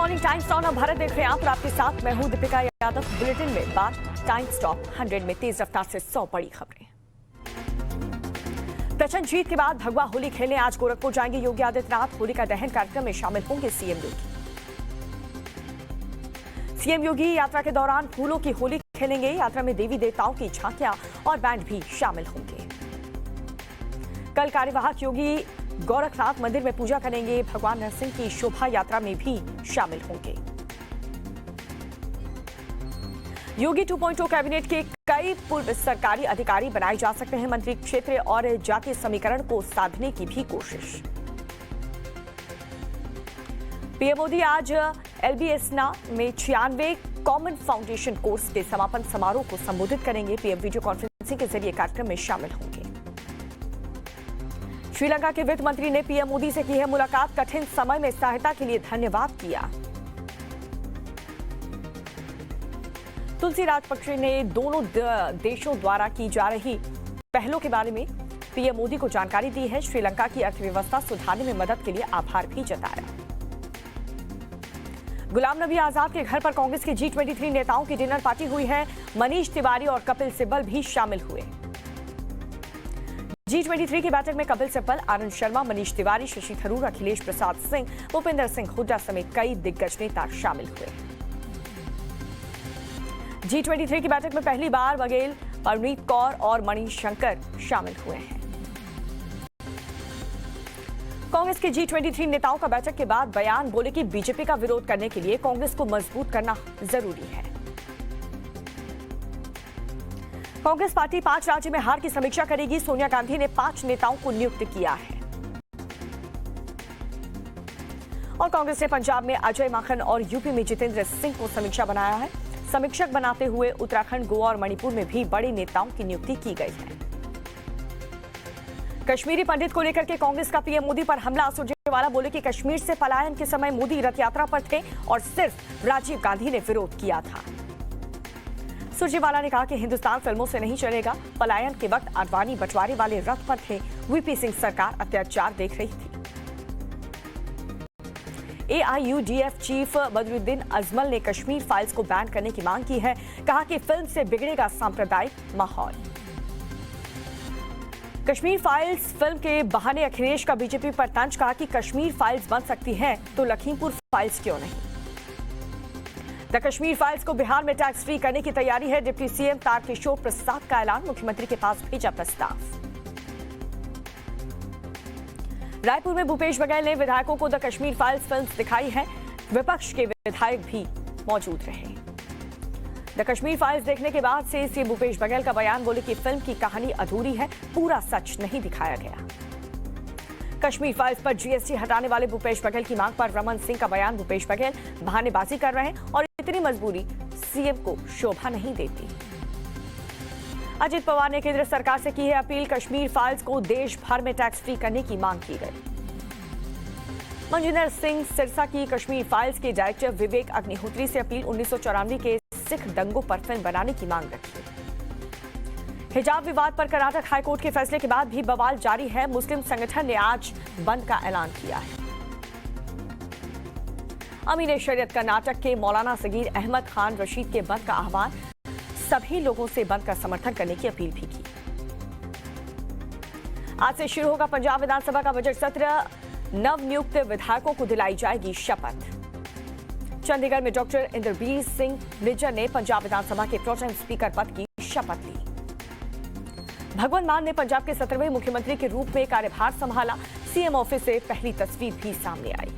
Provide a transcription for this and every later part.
Morning times stop अब भारत देख रहे हैं आप और आपके साथ मैं हूं दीपिका यादव। बुलेटिन में बात टाइम्स स्टॉप 100 में तेज रफ्तार से 100 बड़ी खबरें। प्रचंड जीत के बाद भगवा होली खेलने आज गोरखपुर जाएंगे योगी आदित्यनाथ। होली का दहन कार्यक्रम में शामिल होंगे सीएम योगी। सीएम योगी यात्रा के दौरान फूलों की होली खेलेंगे। यात्रा में देवी देवताओं की झांकियां और बैंड भी शामिल होंगे। कल कार्यवाहक योगी गोरखनाथ मंदिर में पूजा करेंगे। भगवान नरसिंह की शोभा यात्रा में भी शामिल होंगे। योगी 2.0 कैबिनेट के कई पूर्व सरकारी अधिकारी बनाए जा सकते हैं। मंत्री क्षेत्र और जातीय समीकरण को साधने की भी कोशिश। पीएम मोदी आज एलबीएसना में 96 कॉमन फाउंडेशन कोर्स के समापन समारोह को संबोधित करेंगे। पीएम वीडियो कॉन्फ्रेंसिंग के जरिए कार्यक्रम में शामिल होंगे। श्रीलंका के वित्त मंत्री ने पीएम मोदी से की है मुलाकात। कठिन समय में सहायता के लिए धन्यवाद किया। तुलसी राजपक्षे ने दोनों देशों द्वारा की जा रही पहलों के बारे में पीएम मोदी को जानकारी दी है। श्रीलंका की अर्थव्यवस्था सुधारने में मदद के लिए आभार भी जताया। गुलाम नबी आजाद के घर पर कांग्रेस के G23 नेताओं की डिनर पार्टी हुई है। मनीष तिवारी और कपिल सिब्बल भी शामिल हुए। G23 की बैठक में कपिल सिब्बल, आनंद शर्मा, मनीष तिवारी, शशि थरूर, अखिलेश प्रसाद सिंह, भूपेंद्र सिंह हुड्डा समेत कई दिग्गज नेता शामिल हुए। G23 की बैठक में पहली बार बघेल, परनीत कौर और मणिशंकर शामिल हुए हैं। कांग्रेस के G23 नेताओं का बैठक के बाद बयान, बोले कि बीजेपी का विरोध करने के लिए कांग्रेस को मजबूत करना जरूरी है। कांग्रेस पार्टी 5 राज्य में हार की समीक्षा करेगी। सोनिया गांधी ने 5 नेताओं को नियुक्त किया है। और कांग्रेस ने पंजाब में अजय माखन और यूपी में जितेंद्र सिंह को समीक्षा बनाया है। समीक्षक बनाते हुए उत्तराखंड, गोवा और मणिपुर में भी बड़े नेताओं की नियुक्ति की गई है। कश्मीरी पंडित को लेकर के कांग्रेस का पीएम मोदी पर हमला। सुरजेवाला बोले कि कश्मीर से पलायन के समय मोदी रथ यात्रा पर थे और सिर्फ राजीव गांधी ने विरोध किया था। सुरजेवाला ने कहा कि हिंदुस्तान फिल्मों से नहीं चलेगा। पलायन के वक्त आडवाणी बंटवारे वाले रथ पर थे। वीपी सिंह सरकार अत्याचार देख रही थी। AIUDF चीफ बदरुद्दीन अजमल ने कश्मीर फाइल्स को बैन करने की मांग की है। कहा कि फिल्म से बिगड़ेगा सांप्रदायिक माहौल। कश्मीर फाइल्स फिल्म के बहाने अखिलेश का बीजेपी पर तंज। कहा कि कश्मीर फाइल्स बन सकती है तो लखीमपुर फाइल्स क्यों नहीं। द कश्मीर फाइल्स को बिहार में टैक्स फ्री करने की तैयारी है। डिप्टी सीएम तारकिशोर प्रसाद का ऐलान। मुख्यमंत्री के पास भेजा प्रस्ताव। रायपुर में भूपेश बघेल ने विधायकों को द कश्मीर फाइल्स फिल्म दिखाई है। विपक्ष के विधायक भी मौजूद रहे। द कश्मीर फाइल्स देखने के बाद से सीएम भूपेश बघेल का बयान, बोले कि फिल्म की कहानी अधूरी है, पूरा सच नहीं दिखाया गया। कश्मीर फाइल्स पर जीएसटी हटाने वाले भूपेश बघेल की मांग पर रमन सिंह का बयान। भूपेश बघेल बहानेबाजी कर रहे हैं और इतनी मजबूरी सीएम को शोभा नहीं देती। अजित पवार ने केंद्र सरकार से की है अपील। कश्मीर फाइल्स को देश भर में टैक्स फ्री करने की मांग की गई। मनजिंदर सिंह सिरसा की कश्मीर फाइल्स के डायरेक्टर विवेक अग्निहोत्री से अपील। 1994 के सिख दंगों पर फिल्म बनाने की मांग रखी। हिजाब विवाद पर कर्नाटक हाईकोर्ट के फैसले के बाद भी बवाल जारी है। मुस्लिम संगठन ने आज बंद का ऐलान किया है। अमीर शरीयत कर्नाटक के मौलाना सगीर अहमद खान रशीद के बंद का आह्वान। सभी लोगों से बंद का समर्थन करने की अपील भी की। आज से शुरू होगा पंजाब विधानसभा का बजट सत्र। नवनियुक्त विधायकों को दिलाई जाएगी शपथ। चंडीगढ़ में डॉक्टर इंद्रबीर सिंह निज्जर ने पंजाब विधानसभा के प्रोटेम स्पीकर पद की शपथ ली। भगवंत मान ने पंजाब के 17वें मुख्यमंत्री के रूप में कार्यभार संभाला। सीएम ऑफिस से पहली तस्वीर भी सामने आई।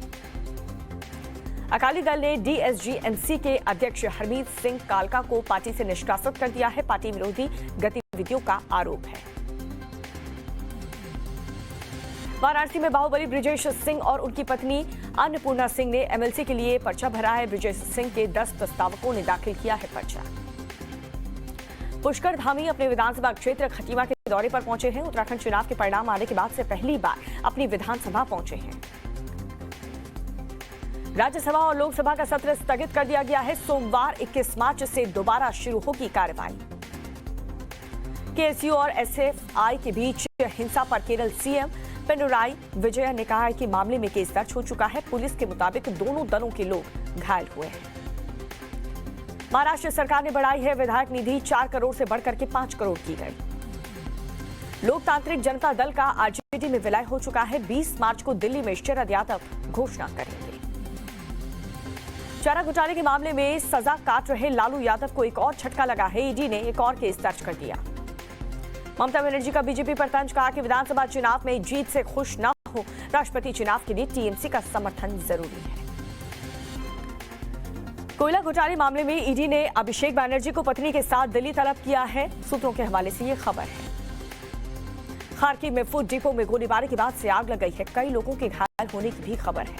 अकाली दल ने DSGNC के अध्यक्ष हरमीत सिंह कालका को पार्टी से निष्कासित कर दिया है। पार्टी विरोधी गतिविधियों का आरोप है। वाराणसी में बाहुबली ब्रिजेश सिंह और उनकी पत्नी अन्नपूर्णा सिंह ने MLC के लिए पर्चा भरा है। ब्रिजेश सिंह के 10 प्रस्तावकों ने दाखिल किया है पर्चा। पुष्कर धामी अपने विधानसभा क्षेत्र खटीमा के दौरे पर पहुंचे हैं। उत्तराखंड चुनाव के परिणाम आने के बाद से पहली बार अपनी विधानसभा पहुंचे हैं। राज्यसभा और लोकसभा का सत्र स्थगित कर दिया गया है। सोमवार 21 मार्च से दोबारा शुरू होगी कार्रवाई। केएसयू और SFI के बीच हिंसा पर केरल सीएम पिनराई विजयन ने कहा है कि मामले में केस दर्ज हो चुका है। पुलिस के मुताबिक दोनों दलों के लोग घायल हुए हैं। महाराष्ट्र सरकार ने बढ़ाई है विधायक निधि, 4 करोड़ से बढ़कर के 5 करोड़ की गई। लोकतांत्रिक जनता दल का आरजेडी में विलय हो चुका है। 20 मार्च को दिल्ली में शरद यादव घोषणा करेंगे। चारा घोटाले के मामले में सजा काट रहे लालू यादव को एक और झटका लगा है। ईडी ने एक और केस दर्ज कर दिया। ममता बनर्जी का बीजेपी पर तंज, कहा कि विधानसभा चुनाव में जीत से खुश न हो, राष्ट्रपति चुनाव के लिए टीएमसी का समर्थन जरूरी है। कोयला घोटाले मामले में ईडी ने अभिषेक बनर्जी को पत्नी के साथ दिल्ली तलब किया है। सूत्रों के हवाले से ये खबर है। खारकिव में फूड डिपो में गोलीबारी के बाद से आग लग गई है। कई लोगों के घायल होने की भी खबर है।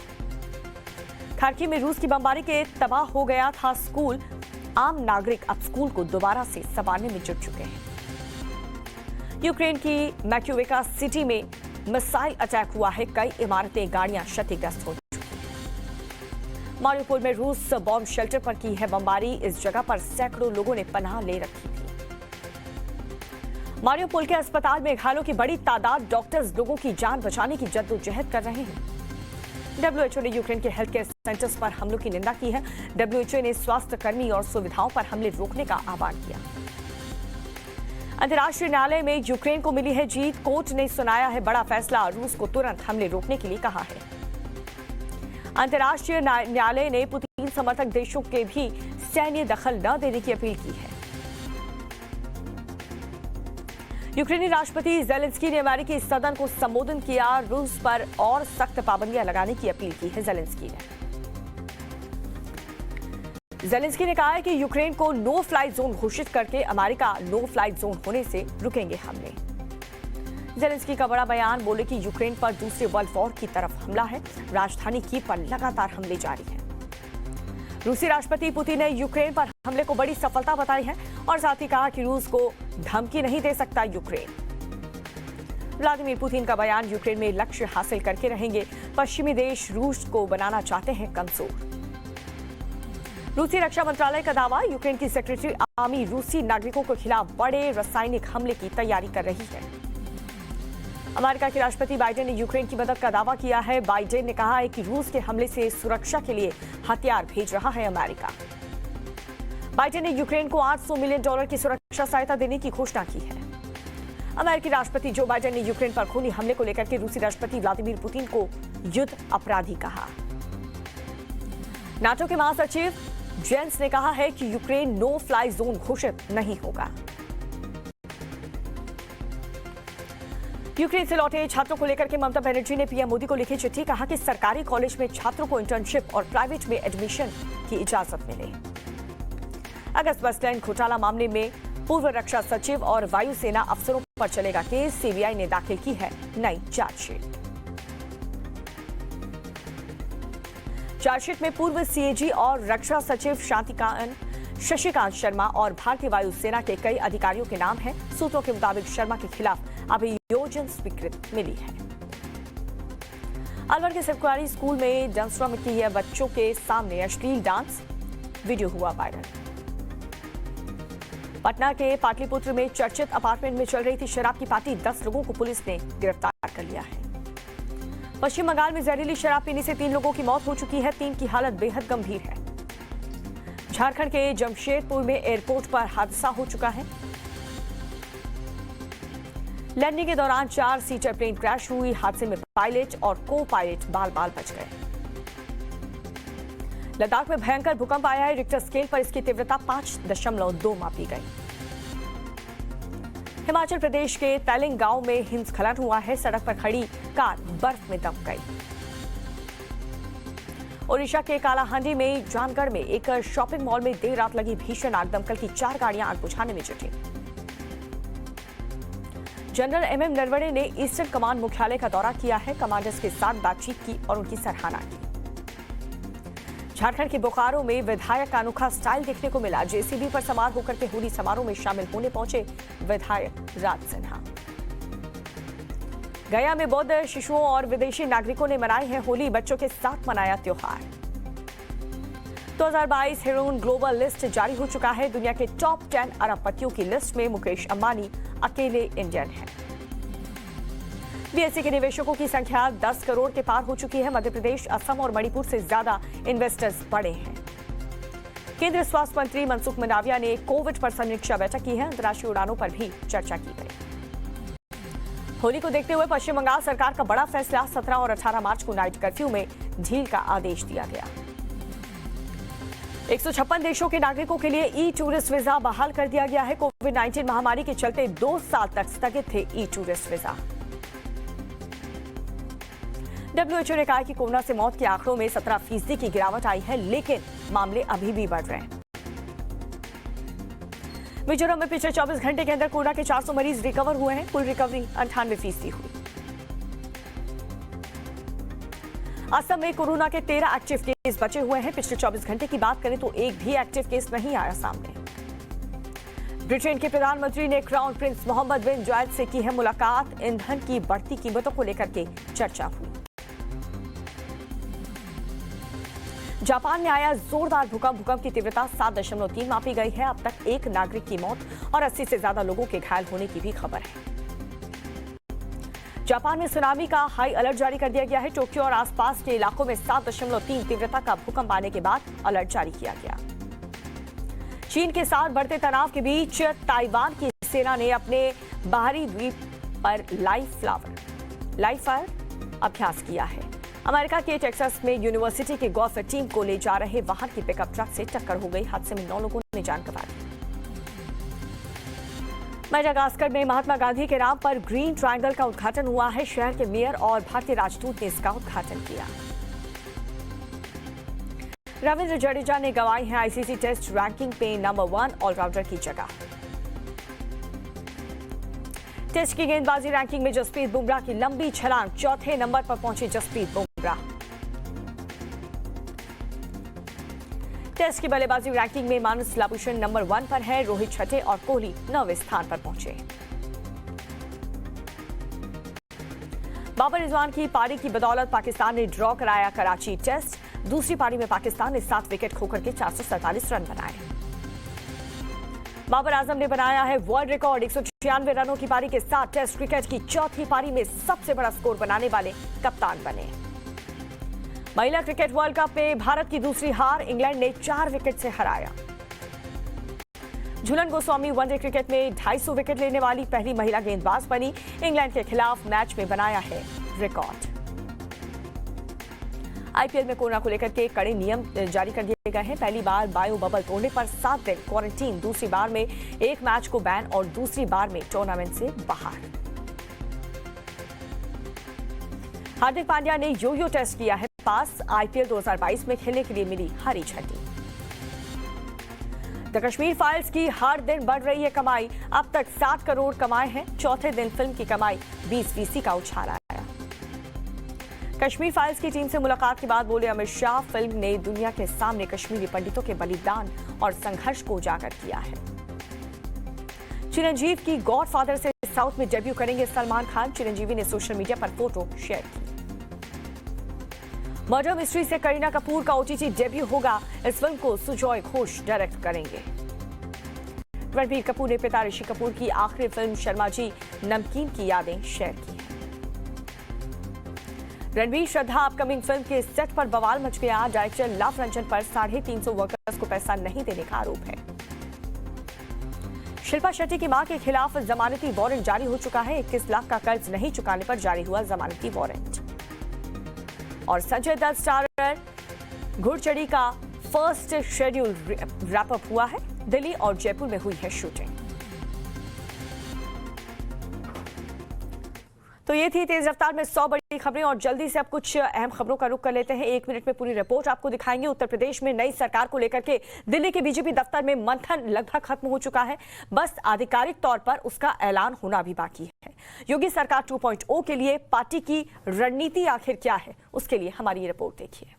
खारकिव में रूस की बमबारी के तबाह हो गया था स्कूल। आम नागरिक अब स्कूल को दोबारा से संवारने में जुट चुके हैं। यूक्रेन की मैक्यूविका सिटी में मिसाइल अटैक हुआ है। कई इमारतें, गाड़ियां क्षतिग्रस्त हो चुकी हैं। मारियोपोल में रूस बॉम्ब शेल्टर पर की है बमबारी। इस जगह पर सैकड़ों लोगों ने पनाह ले रखी थी। मारियोपोल के अस्पताल में घायलों की बड़ी तादाद। डॉक्टर्स लोगों की जान बचाने की जद्दोजहद कर रहे हैं। डब्ल्यूएचओ ने यूक्रेन के हेल्थ केयर सेंटर्स पर हमलों की निंदा की है। डब्ल्यूएचओ ने स्वास्थ्य कर्मी और सुविधाओं पर हमले रोकने का आह्वान किया। अंतर्राष्ट्रीय न्यायालय में यूक्रेन को मिली है जीत। कोर्ट ने सुनाया है बड़ा फैसला। रूस को तुरंत हमले रोकने के लिए कहा है। अंतर्राष्ट्रीय न्यायालय ने पुतिन समर्थक देशों के भी सैन्य दखल न देने की अपील की है। यूक्रेनी राष्ट्रपति ज़ेलेंस्की ने अमेरिकी सदन को संबोधन किया। रूस पर और सख्त पाबंदियां लगाने की अपील की है ज़ेलेंस्की ने कहा है कि यूक्रेन को नो फ्लाई जोन घोषित करके अमेरिका नो फ्लाई जोन होने से रुकेंगे हमले। ज़ेलेंस्की का बड़ा बयान, बोले कि यूक्रेन पर दूसरे वर्ल्ड वॉर की तरफ हमला है। राजधानी कीव पर लगातार हमले जारी हैं। रूसी राष्ट्रपति पुतिन ने यूक्रेन पर हमले को बड़ी सफलता बताई है और साथ ही कहा कि रूस को धमकी नहीं दे सकता यूक्रेन। व्लादिमीर पुतिन का बयान, यूक्रेन में लक्ष्य हासिल करके रहेंगे। पश्चिमी देश रूस को बनाना चाहते हैं कमजोर। रूसी रक्षा मंत्रालय का दावा, यूक्रेन की सेक्रेटरी आर्मी रूसी नागरिकों के खिलाफ बड़े रासायनिक हमले की तैयारी कर रही है। अमेरिका के राष्ट्रपति बाइडेन ने यूक्रेन की मदद का दावा किया है। बाइडेन ने कहा है कि रूस के हमले से सुरक्षा के लिए हथियार भेज रहा है अमेरिका। बाइडेन ने यूक्रेन को $800 मिलियन की सुरक्षा सहायता देने की घोषणा की है। अमेरिकी राष्ट्रपति जो बाइडेन ने यूक्रेन पर खूनी हमले को लेकर के रूसी राष्ट्रपति व्लादिमीर पुतिन को युद्ध अपराधी कहा। नाटो के महासचिव जेंस ने कहा है कि यूक्रेन नो फ्लाई जोन घोषित नहीं होगा। यूक्रेन से लौटे छात्रों को लेकर के ममता बनर्जी ने पीएम मोदी को लिखी चिट्ठी। कहा कि सरकारी कॉलेज में छात्रों को इंटर्नशिप और प्राइवेट में एडमिशन की इजाजत मिले। अगस्त बस स्टैंड घोटाला मामले में पूर्व रक्षा सचिव और वायुसेना अफसरों पर चलेगा केस। सीबीआई ने दाखिल की है नई चार्जशीट। चार्जशीट में पूर्व सीएजी और रक्षा सचिव शशिकांत शर्मा और भारतीय वायुसेना के कई अधिकारियों के नाम हैं। सूत्रों के मुताबिक शर्मा के खिलाफ अभियोजन स्वीकृति मिली है। अलवर के सरकारी स्कूल में डांसरों में की बच्चों के सामने अश्लील डांस वीडियो हुआ वायरल। पटना के पाटलिपुत्र में चर्चित अपार्टमेंट में चल रही थी शराब की पार्टी। 10 लोगों को पुलिस ने गिरफ्तार कर लिया है। पश्चिम बंगाल में जहरीली शराब पीने से 3 लोगों की मौत हो चुकी है। 3 की हालत बेहद गंभीर है। झारखंड के जमशेदपुर में एयरपोर्ट पर हादसा हो चुका है। लैंडिंग के दौरान 4 सीटर प्लेन क्रैश हुई। हादसे में पायलट और को पायलट बाल बाल बच गए। लद्दाख में भयंकर भूकंप आया है। रिक्टर स्केल पर इसकी तीव्रता 5.2 मापी गई। हिमाचल प्रदेश के तैलिंग गांव में हिमस्खलन हुआ है। सड़क पर खड़ी कार बर्फ में दब गई। ओडिशा के कालाहांडी में जानगढ़ में एक शॉपिंग मॉल में देर रात लगी भीषण आग। दमकल की 4 गाड़ियां आग बुझाने में जुटी। जनरल एमएम नरवणे ने ईस्टर्न कमांड मुख्यालय का दौरा किया है। कमांडर्स के साथ बातचीत की और उनकी सराहना की। झारखंड के बोकारो में विधायक का अनोखा स्टाइल देखने को मिला। जेसीबी पर सवार होकर के होली समारोह में शामिल होने पहुंचे विधायक राज सिन्हा। गया में बौद्ध शिशुओं और विदेशी नागरिकों ने मनाई है होली। बच्चों के साथ मनाया त्योहार। 2022 हेरोइन ग्लोबल लिस्ट जारी हो चुका है। दुनिया के टॉप 10 अरबपतियों की लिस्ट में मुकेश अंबानी अकेले इंडियन हैं। बीएसई के निवेशकों की संख्या 10 करोड़ के पार हो चुकी है। मध्य प्रदेश, असम और मणिपुर से ज्यादा इन्वेस्टर्स बढ़े हैं। केंद्रीय स्वास्थ्य मंत्री मनसुख मंडाविया ने कोविड पर समीक्षा बैठक की है। अंतर्राष्ट्रीय उड़ानों पर भी चर्चा की गई। होली को देखते हुए पश्चिम बंगाल सरकार का बड़ा फैसला, 17 और 18 मार्च को नाइट कर्फ्यू में ढील का आदेश दिया गया। 156 देशों के नागरिकों के लिए ई टूरिस्ट वीजा बहाल कर दिया गया है। कोविड-19 महामारी के चलते 2 साल तक स्थगित थे ई टूरिस्ट वीजा। WHO ने कहा कि कोरोना से मौत के आंकड़ों में 17% की गिरावट आई है, लेकिन मामले अभी भी बढ़ रहे हैं। मिजोरम में पिछले 24 घंटे के अंदर कोरोना के 400 मरीज रिकवर हुए हैं। कुल रिकवरी 98% हुई। असम में कोरोना के 13 एक्टिव केस बचे हुए हैं। पिछले 24 घंटे की बात करें तो एक भी एक्टिव केस नहीं आया सामने। ब्रिटेन के प्रधानमंत्री ने क्राउन प्रिंस मोहम्मद बिन जायद से की है मुलाकात। ईंधन की बढ़ती कीमतों को लेकर के चर्चा हुई। जापान में आया जोरदार भूकंप की तीव्रता 7.3 मापी गई है। अब तक एक नागरिक की मौत और 80 से ज्यादा लोगों के घायल होने की भी खबर है। जापान में सुनामी का हाई अलर्ट जारी कर दिया गया है। टोक्यो और आसपास के इलाकों में 7.3 तीव्रता का भूकंप आने के बाद अलर्ट जारी किया गया। चीन के साथ बढ़ते तनाव के बीच ताइवान की सेना ने अपने बाहरी द्वीप पर लाइव फायर अभ्यास किया है। अमेरिका के टेक्सास में यूनिवर्सिटी के गोल्फ टीम को ले जा रहे वाहन की पिकअप ट्रक से टक्कर हो गई। हादसे में 9 लोगों ने जान गंवा दी। मेडागास्कर में महात्मा गांधी के नाम पर ग्रीन ट्रायंगल का उद्घाटन हुआ है। शहर के मेयर और भारतीय राजदूत ने इसका उद्घाटन किया। रविंद्र जडेजा ने गंवाई है आईसीसी टेस्ट रैंकिंग पे नंबर 1 ऑलराउंडर की जगह। टेस्ट की गेंदबाजी रैंकिंग में जसप्रीत बुमराह की लंबी छलांग, 4थे नंबर पर पहुंचे जसप्रीत बुमराह। टेस्ट की बल्लेबाजी रैंकिंग में मानुष लाबुशेन नंबर 1 पर है। रोहित 6ठे और कोहली 9वें स्थान पर पहुंचे। बाबर रिजवान की पारी की बदौलत पाकिस्तान ने ड्रॉ कराया कराची टेस्ट। दूसरी पारी में पाकिस्तान ने 7 विकेट खोकर के 447 रन बनाए। बाबर आजम ने बनाया है वर्ल्ड रिकॉर्ड, 196 रनों की पारी के साथ टेस्ट क्रिकेट की चौथी पारी में सबसे बड़ा स्कोर बनाने वाले कप्तान बने। महिला क्रिकेट वर्ल्ड कप में भारत की दूसरी हार, इंग्लैंड ने 4 विकेट से हराया। झूलन गोस्वामी वनडे क्रिकेट में 250 विकेट लेने वाली पहली महिला गेंदबाज बनी। इंग्लैंड के खिलाफ मैच में बनाया है रिकॉर्ड। आईपीएल में कोरोना को लेकर के कड़े नियम जारी कर दिए गए हैं। पहली बार बायो बबल तोड़ने पर 7 दिन क्वारंटीन, दूसरी बार में एक मैच को बैन और दूसरी बार में टूर्नामेंट से बाहर। हार्दिक पांड्या ने यो-यो टेस्ट किया है पास। आईपीएल 2022 में खेलने के लिए मिली हरी झंडी। द कश्मीर फाइल्स की हर दिन बढ़ रही है कमाई। अब तक 60 करोड़ कमाए हैं। चौथे दिन फिल्म की कमाई 20% का उछाल आया। कश्मीर फाइल्स की टीम से मुलाकात के बाद बोले अमित शाह, फिल्म ने दुनिया के सामने कश्मीरी पंडितों के बलिदान और संघर्ष को उजागर किया है। चिरंजीव की गॉडफादर से साउथ में डेब्यू करेंगे सलमान खान। चिरंजीवी ने सोशल मीडिया पर फोटो शेयर की। मर्डर मिस्ट्री से करीना कपूर का ओटीटी डेब्यू होगा। इस फिल्म को सुजॉय घोष डायरेक्ट करेंगे। रणबीर कपूर ने पिता ऋषि कपूर की आखिरी फिल्म शर्मा जी नमकीन की यादें शेयर की। रणबीर श्रद्धा अपकमिंग फिल्म के सेट पर बवाल मच गया। डायरेक्टर लव रंजन पर 350 वर्कर्स को पैसा नहीं देने का आरोप है। शिल्पा शेट्टी की मां के खिलाफ जमानती वारंट जारी हो चुका है। 21 लाख का कर्ज नहीं चुकाने पर जारी हुआ जमानती वारंट। और संजय दत्त स्टारर घुड़चढ़ी का फर्स्ट शेड्यूल रैप अप हुआ है। दिल्ली और जयपुर में हुई है शूटिंग। तो ये थी तेज रफ्तार में 100 बड़ी खबरें और जल्दी से अब कुछ अहम खबरों का रुख कर लेते हैं। 1 मिनट में पूरी रिपोर्ट आपको दिखाएंगे। उत्तर प्रदेश में नई सरकार को लेकर के दिल्ली के बीजेपी दफ्तर में मंथन लगभग खत्म हो चुका है। बस आधिकारिक तौर पर उसका ऐलान होना भी बाकी है। योगी सरकार 2.0 के लिए पार्टी की रणनीति आखिर क्या है, उसके लिए हमारी ये रिपोर्ट देखिए।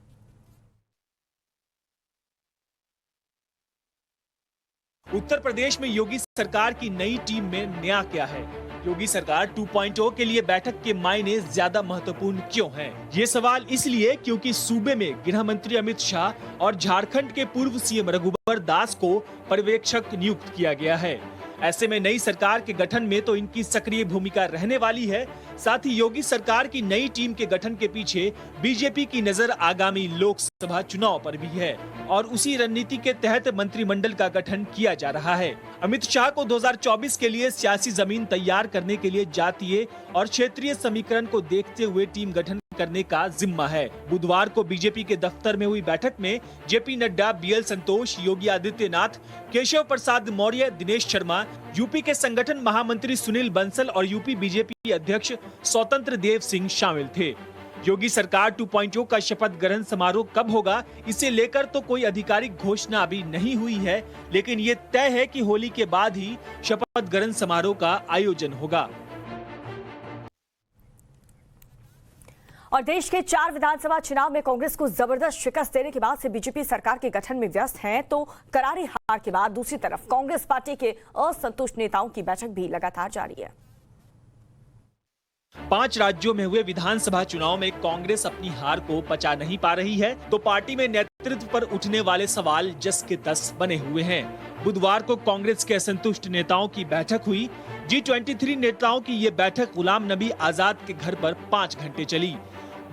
उत्तर प्रदेश में योगी सरकार की नई टीम में नया क्या है? योगी सरकार 2.0 के लिए बैठक के मायने ज्यादा महत्वपूर्ण क्यों हैं? ये सवाल इसलिए क्योंकि सूबे में गृह मंत्री अमित शाह और झारखंड के पूर्व सीएम रघुवर दास को पर्यवेक्षक नियुक्त किया गया है। ऐसे में नई सरकार के गठन में तो इनकी सक्रिय भूमिका रहने वाली है। साथ ही योगी सरकार की नई टीम के गठन के पीछे बीजेपी की नजर आगामी लोकसभा चुनाव पर भी है और उसी रणनीति के तहत मंत्रिमंडल का गठन किया जा रहा है। अमित शाह को 2024 के लिए सियासी जमीन तैयार करने के लिए जातीय और क्षेत्रीय समीकरण को देखते हुए टीम गठन करने का जिम्मा है। बुधवार को बीजेपी के दफ्तर में हुई बैठक में जेपी नड्डा, बीएल संतोष, योगी आदित्यनाथ, केशव प्रसाद मौर्य, दिनेश शर्मा, यूपी के संगठन महामंत्री सुनील बंसल और यूपी बीजेपी अध्यक्ष स्वतंत्र देव सिंह शामिल थे। योगी सरकार 2.0 का शपथ ग्रहण समारोह कब होगा, इसे लेकर तो कोई आधिकारिक घोषणा अभी नहीं हुई है, लेकिन ये तय है कि होली के बाद ही शपथ ग्रहण समारोह का आयोजन होगा। और देश के 4 विधानसभा चुनाव में कांग्रेस को जबरदस्त शिकस्त देने के बाद से बीजेपी सरकार के गठन में व्यस्त है, तो करारी हार के बाद दूसरी तरफ कांग्रेस पार्टी के असंतुष्ट नेताओं की बैठक भी लगातार जारी है। 5 राज्यों में हुए विधानसभा चुनाव में कांग्रेस अपनी हार को पचा नहीं पा रही है, तो पार्टी में नेतृत्व पर उठने वाले सवाल जस के तस बने हुए हैं। बुधवार को कांग्रेस के असंतुष्ट नेताओं की बैठक हुई। G23 नेताओं की ये बैठक गुलाम नबी आजाद के घर पर 5 घंटे चली।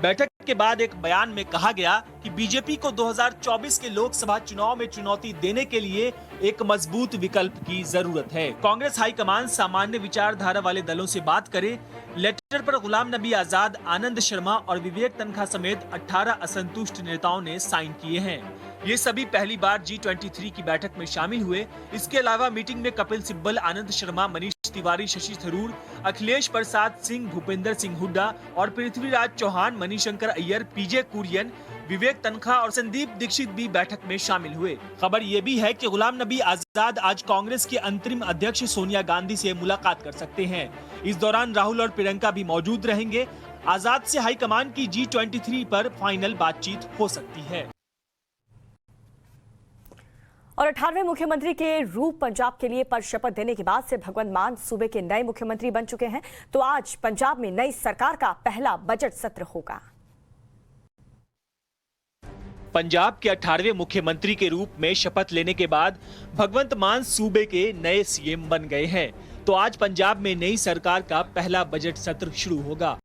बैठक के बाद एक बयान में कहा गया कि बीजेपी को 2024 के लोकसभा चुनाव में चुनौती देने के लिए एक मजबूत विकल्प की जरूरत है। कांग्रेस हाईकमान सामान्य विचारधारा वाले दलों से बात करे। लेटर पर गुलाम नबी आजाद, आनंद शर्मा और विवेक तनखा समेत 18 असंतुष्ट नेताओं ने साइन किए हैं। ये सभी पहली बार G23 की बैठक में शामिल हुए। इसके अलावा मीटिंग में कपिल सिब्बल, आनंद शर्मा, मनीष तिवारी, शशि थरूर, अखिलेश प्रसाद सिंह, भूपेंद्र सिंह हुड्डा और पृथ्वीराज चौहान, मणिशंकर अय्यर, पीजे कुरियन, विवेक तनखा और संदीप दीक्षित भी बैठक में शामिल हुए। खबर ये भी है कि गुलाम नबी आजाद आज कांग्रेस के अंतरिम अध्यक्ष सोनिया गांधी से मुलाकात कर सकते हैं। इस दौरान राहुल और प्रियंका भी मौजूद रहेंगे। आजाद से हाईकमान की G23 पर फाइनल बातचीत हो सकती है। और 18वें मुख्यमंत्री के रूप पंजाब के लिए पद शपथ देने के बाद से भगवंत मान सूबे के नए मुख्यमंत्री बन चुके हैं, तो आज पंजाब में नई सरकार का पहला बजट सत्र होगा। पंजाब के 18वें मुख्यमंत्री के रूप में शपथ लेने के बाद भगवंत मान सूबे के नए सीएम बन गए हैं, तो आज पंजाब में नई सरकार का पहला बजट सत्र शुरू होगा।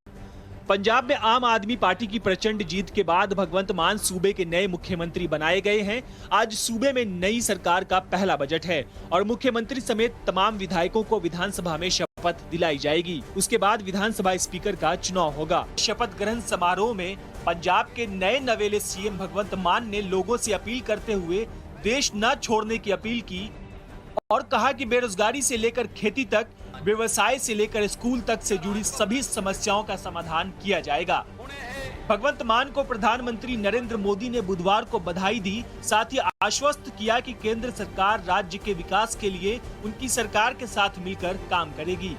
पंजाब में आम आदमी पार्टी की प्रचंड जीत के बाद भगवंत मान सूबे के नए मुख्यमंत्री बनाए गए हैं। आज सूबे में नई सरकार का पहला बजट है और मुख्यमंत्री समेत तमाम विधायकों को विधानसभा में शपथ दिलाई जाएगी। उसके बाद विधानसभा स्पीकर का चुनाव होगा। शपथ ग्रहण समारोह में पंजाब के नए नवेले सीएम भगवंत मान ने लोगों से अपील करते हुए देश न छोड़ने की अपील की और कहा कि बेरोजगारी से लेकर खेती तक, व्यवसाय से लेकर स्कूल तक से जुड़ी सभी समस्याओं का समाधान किया जाएगा। भगवंत मान को प्रधानमंत्री नरेंद्र मोदी ने बुधवार को बधाई दी, साथ ही आश्वस्त किया कि केंद्र सरकार राज्य के विकास के लिए उनकी सरकार के साथ मिलकर काम करेगी।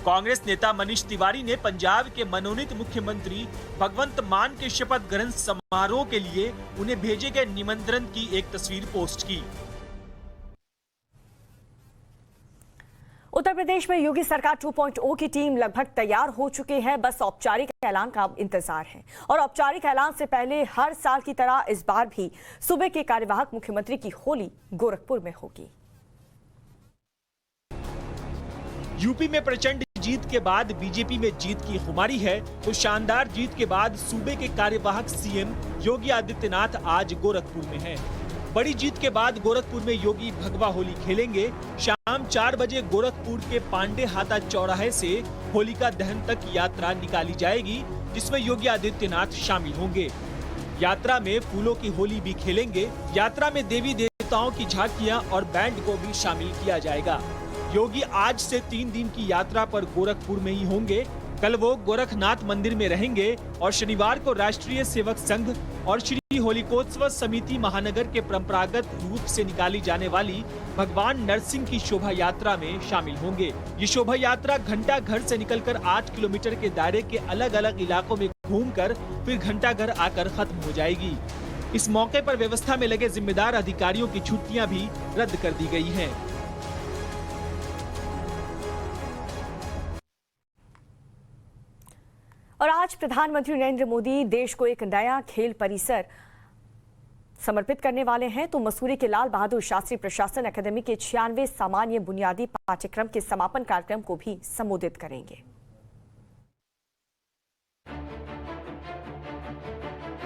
कांग्रेस नेता मनीष तिवारी ने पंजाब के मनोनीत मुख्यमंत्री भगवंत मान के शपथ ग्रहण समारोह के लिए उन्हें भेजे गए निमंत्रण की एक तस्वीर पोस्ट की। उत्तर प्रदेश में योगी सरकार 2.0 की टीम लगभग तैयार हो चुकी है, बस औपचारिक ऐलान का इंतजार है। और औपचारिक ऐलान से पहले हर साल की तरह इस बार भी सूबे के कार्यवाहक मुख्यमंत्री की होली गोरखपुर में होगी। यूपी में प्रचंड जीत के बाद बीजेपी में जीत की खुमारी है, तो शानदार जीत के बाद सूबे के कार्यवाहक सीएम योगी आदित्यनाथ आज गोरखपुर में हैं। बड़ी जीत के बाद गोरखपुर में योगी भगवा होली खेलेंगे। शाम 4 बजे गोरखपुर के पांडे हाता चौराहे से होलिका दहन तक यात्रा निकाली जाएगी, जिसमें योगी आदित्यनाथ शामिल होंगे। यात्रा में फूलों की होली भी खेलेंगे। यात्रा में देवी देवताओं की झांकियां और बैंड को भी शामिल किया जाएगा। योगी आज से 3 दिन की यात्रा पर गोरखपुर में ही होंगे। कल वो गोरखनाथ मंदिर में रहेंगे और शनिवार को राष्ट्रीय सेवक संघ और श्री होलिकोत्सव समिति महानगर के परंपरागत रूप से निकाली जाने वाली भगवान नरसिंह की शोभा यात्रा में शामिल होंगे। ये शोभा यात्रा घंटा घर से निकलकर 8 किलोमीटर के दायरे के अलग अलग इलाकों में घूमकर फिर घंटा घर आकर खत्म हो जाएगी। इस मौके पर व्यवस्था में लगे जिम्मेदार अधिकारियों की छुट्टियां भी रद्द कर दी गई हैं। और आज प्रधानमंत्री नरेंद्र मोदी देश को एक नया खेल परिसर समर्पित करने वाले हैं तो मसूरी के लाल बहादुर शास्त्री प्रशासन अकादमी के 96 सामान्य बुनियादी पाठ्यक्रम के समापन कार्यक्रम को भी संबोधित करेंगे।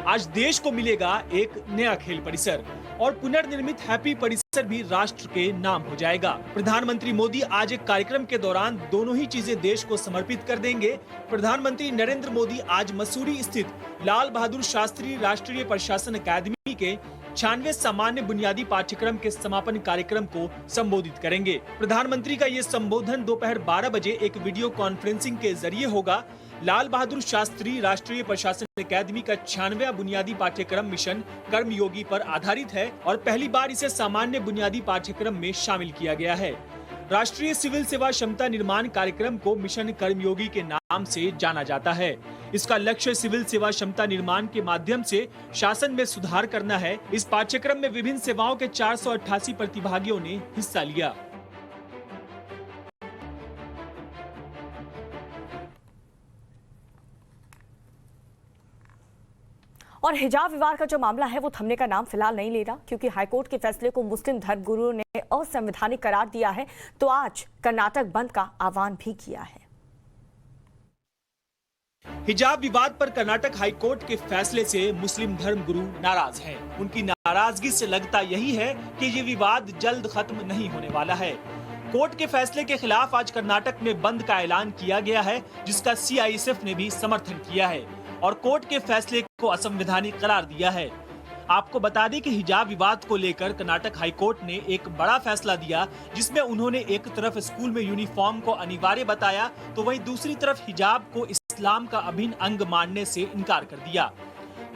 आज देश को मिलेगा एक नया खेल परिसर और पुनर्निर्मित हैप्पी परिसर भी राष्ट्र के नाम हो जाएगा। प्रधानमंत्री मोदी आज एक कार्यक्रम के दौरान दोनों ही चीजें देश को समर्पित कर देंगे। प्रधानमंत्री नरेंद्र मोदी आज मसूरी स्थित लाल बहादुर शास्त्री राष्ट्रीय प्रशासन अकादमी के 96 सामान्य बुनियादी पाठ्यक्रम के समापन कार्यक्रम को संबोधित करेंगे। प्रधानमंत्री का ये संबोधन दोपहर 12 बजे एक वीडियो कॉन्फ्रेंसिंग के जरिए होगा। लाल बहादुर शास्त्री राष्ट्रीय प्रशासन अकादमी का 96वां बुनियादी पाठ्यक्रम मिशन कर्मयोगी पर आधारित है और पहली बार इसे सामान्य बुनियादी पाठ्यक्रम में शामिल किया गया है। राष्ट्रीय सिविल सेवा क्षमता निर्माण कार्यक्रम को मिशन कर्मयोगी के नाम से जाना जाता है। इसका लक्ष्य सिविल सेवा क्षमता निर्माण के माध्यम से शासन में सुधार करना है। इस पाठ्यक्रम में विभिन्न सेवाओं के 488 प्रतिभागियों ने हिस्सा लिया। और हिजाब विवाद का जो मामला है वो थमने का नाम फिलहाल नहीं ले रहा, क्योंकि हाईकोर्ट के फैसले को मुस्लिम धर्मगुरुओं ने असंवैधानिक करार दिया है। तो आज कर्नाटक बंद का आह्वान भी किया है। हिजाब विवाद पर कर्नाटक हाईकोर्ट के फैसले से मुस्लिम धर्मगुरु नाराज हैं। उनकी नाराजगी से लगता यही है कि ये विवाद जल्द खत्म नहीं होने वाला है। कोर्ट के फैसले के खिलाफ आज कर्नाटक में बंद का ऐलान किया गया है, जिसका CISF ने भी समर्थन किया है और कोर्ट के फैसले को असंवैधानिक करार दिया है। आपको बता दें कि हिजाब विवाद को लेकर कर्नाटक हाईकोर्ट ने एक बड़ा फैसला दिया, जिसमें उन्होंने एक तरफ स्कूल में यूनिफॉर्म को अनिवार्य बताया, तो वहीं दूसरी तरफ हिजाब को इस्लाम का अभिन्न अंग मानने से इनकार कर दिया।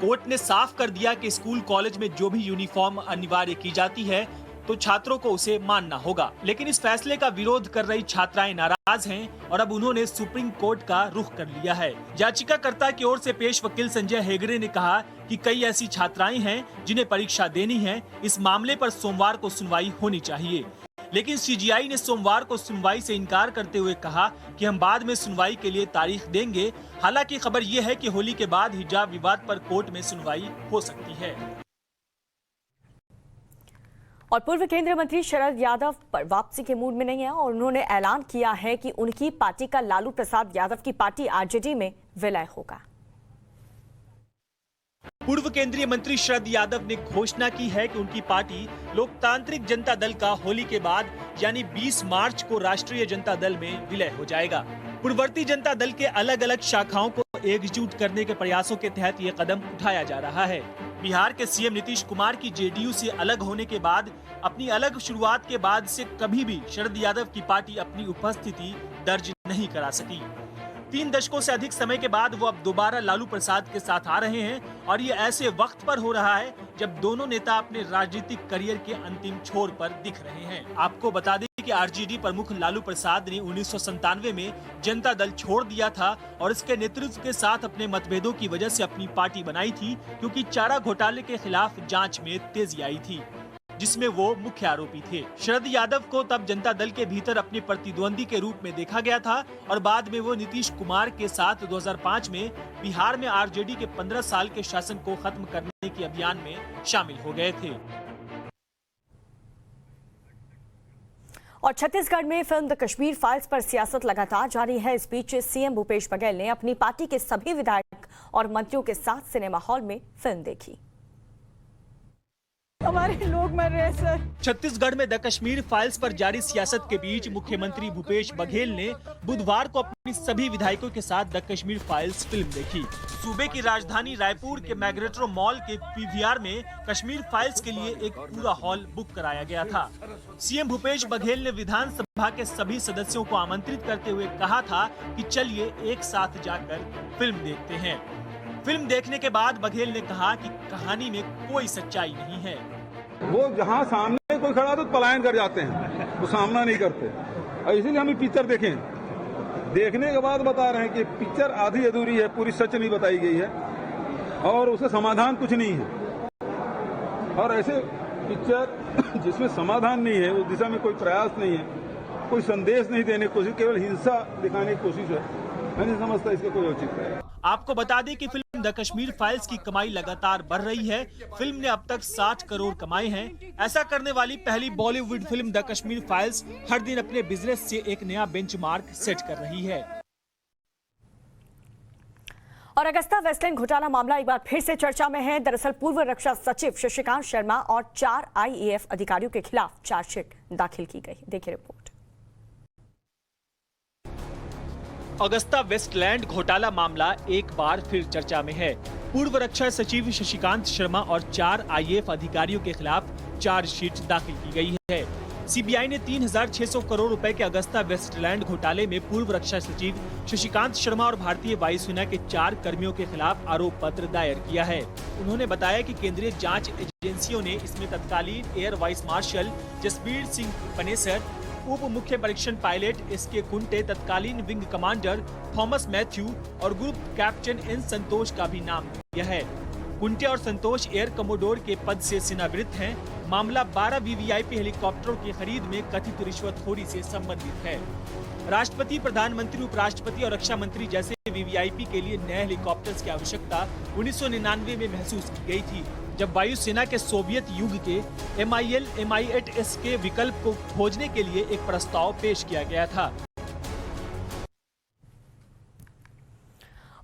कोर्ट ने साफ कर दिया कि स्कूल कॉलेज में जो भी यूनिफॉर्म अनिवार्य की जाती है तो छात्रों को उसे मानना होगा। लेकिन इस फैसले का विरोध कर रही छात्राएं नाराज हैं और अब उन्होंने सुप्रीम कोर्ट का रुख कर लिया है। याचिकाकर्ता की ओर से पेश वकील संजय हेगड़े ने कहा कि कई ऐसी छात्राएं हैं जिन्हें परीक्षा देनी है। इस मामले पर सोमवार को सुनवाई होनी चाहिए, लेकिन CGI ने सोमवार को सुनवाई से इनकार करते हुए कहा कि हम बाद में सुनवाई के लिए तारीख देंगे। हालांकि खबर यह है कि होली के बाद हिजाब विवाद पर कोर्ट में सुनवाई हो सकती है। और पूर्व केंद्रीय मंत्री शरद यादव पर वापसी के मूड में नहीं है और उन्होंने ऐलान किया है कि उनकी पार्टी का लालू प्रसाद यादव की पार्टी RJD में विलय होगा। पूर्व केंद्रीय मंत्री शरद यादव ने घोषणा की है कि उनकी पार्टी लोकतांत्रिक जनता दल का होली के बाद यानी 20 मार्च को राष्ट्रीय जनता दल में विलय हो जाएगा। पूर्ववर्ती जनता दल के अलग अलग शाखाओं को एकजुट करने के प्रयासों के तहत ये कदम उठाया जा रहा है। बिहार के CM नीतीश कुमार की JDU से अलग होने के बाद अपनी अलग शुरुआत के बाद से कभी भी शरद यादव की पार्टी अपनी उपस्थिति दर्ज नहीं करा सकी। 3 दशकों से अधिक समय के बाद वो अब दोबारा लालू प्रसाद के साथ आ रहे हैं और ये ऐसे वक्त पर हो रहा है जब दोनों नेता अपने राजनीतिक करियर के अंतिम छोर पर दिख रहे हैं। आपको बता दें कि RJD प्रमुख लालू प्रसाद ने 1997 में जनता दल छोड़ दिया था और इसके नेतृत्व के साथ अपने मतभेदों की वजह से अपनी पार्टी बनाई थी, क्योंकि चारा घोटाले के खिलाफ जांच में तेजी आई थी, जिसमें वो मुख्य आरोपी थे। शरद यादव को तब जनता दल के भीतर अपने प्रतिद्वंदी के रूप में देखा गया था और बाद में वो नीतीश कुमार के साथ 2005 में बिहार में RJD के 15 साल के शासन को खत्म करने के अभियान में शामिल हो गए थे। और छत्तीसगढ़ में फिल्म द कश्मीर फाइल्स पर सियासत लगातार जारी है। इस बीच CM भूपेश बघेल ने अपनी पार्टी के सभी विधायक और मंत्रियों के साथ सिनेमा हॉल में फिल्म देखी। हमारे लोग मर रहे हैं सर। छत्तीसगढ़ में द कश्मीर फाइल्स पर जारी सियासत के बीच मुख्यमंत्री भूपेश बघेल ने बुधवार को अपनी सभी विधायकों के साथ द कश्मीर फाइल्स फिल्म देखी। सूबे की राजधानी रायपुर के मैग्नेट्रो मॉल के PVR में कश्मीर फाइल्स के लिए एक पूरा हॉल बुक कराया गया था। CM भूपेश बघेल ने विधानसभा के सभी सदस्यों को आमंत्रित करते हुए कहा था कि चलिए एक साथ जाकर फिल्म देखते हैं। फिल्म देखने के बाद बघेल ने कहा कि कहानी में कोई सच्चाई नहीं है। वो जहाँ सामने कोई खड़ा तो पलायन कर जाते हैं, वो सामना नहीं करते। और इसीलिए हम पिक्चर देखें, देखने के बाद बता रहे हैं कि पिक्चर आधी अधूरी है, पूरी सच नहीं बताई गई है और उसका समाधान कुछ नहीं है। और ऐसे पिक्चर जिसमें समाधान नहीं है, उस दिशा में कोई प्रयास नहीं है, कोई संदेश नहीं देने की कोशिश, केवल हिंसा दिखाने की कोशिश है, मैं नहीं समझता इसका कोई औचित्य है। आपको बता दें कि फिल्म द कश्मीर फाइल्स की कमाई लगातार बढ़ रही है। फिल्म ने अब तक 60 करोड़ कमाए हैं। ऐसा करने वाली पहली Bollywood film the Kashmir files हर दिन अपने बिजनेस से एक नया बेंचमार्क सेट कर रही है। और अगस्ता वेस्टलैंड घोटाला मामला एक बार फिर से चर्चा में है। दरअसल पूर्व रक्षा सचिव शशिकांत शर्मा और 4 IAF अधिकारियों के खिलाफ चार्जशीट दाखिल की गई। देखिए रिपोर्ट। अगस्ता वेस्टलैंड घोटाला मामला एक बार फिर चर्चा में है। पूर्व रक्षा सचिव शशिकांत शर्मा और 4 IAF अधिकारियों के खिलाफ चार्जशीट दाखिल की गई है। सीबीआई ने 3,600 करोड़ रुपए के अगस्ता वेस्टलैंड घोटाले में पूर्व रक्षा सचिव शशिकांत शर्मा और भारतीय वायुसेना के 4 कर्मियों के खिलाफ आरोप पत्र दायर किया है। उन्होंने बताया कि केंद्रीय जांच एजेंसियों ने इसमें तत्कालीन air vice marshal Jasbir Singh Panesar, उप मुख्य परीक्षण पायलट SK कुंटे, तत्कालीन विंग कमांडर थॉमस मैथ्यू और ग्रुप कैप्टन N संतोष का भी नाम दिया है। कुंटे और संतोष एयर कमोडोर के पद से सेवानिवृत्त हैं। मामला 12 VVIP हेलीकॉप्टरों की खरीद में कथित रिश्वतखोरी से संबंधित है। राष्ट्रपति, प्रधानमंत्री, उपराष्ट्रपति और रक्षा मंत्री जैसे VVIP के लिए नए हेलीकॉप्टर्स की आवश्यकता 1999 में महसूस की गई थी, जब वायुसेना के सोवियत युग के MIL Mi-8S के विकल्प को खोजने के लिए एक प्रस्ताव पेश किया गया था।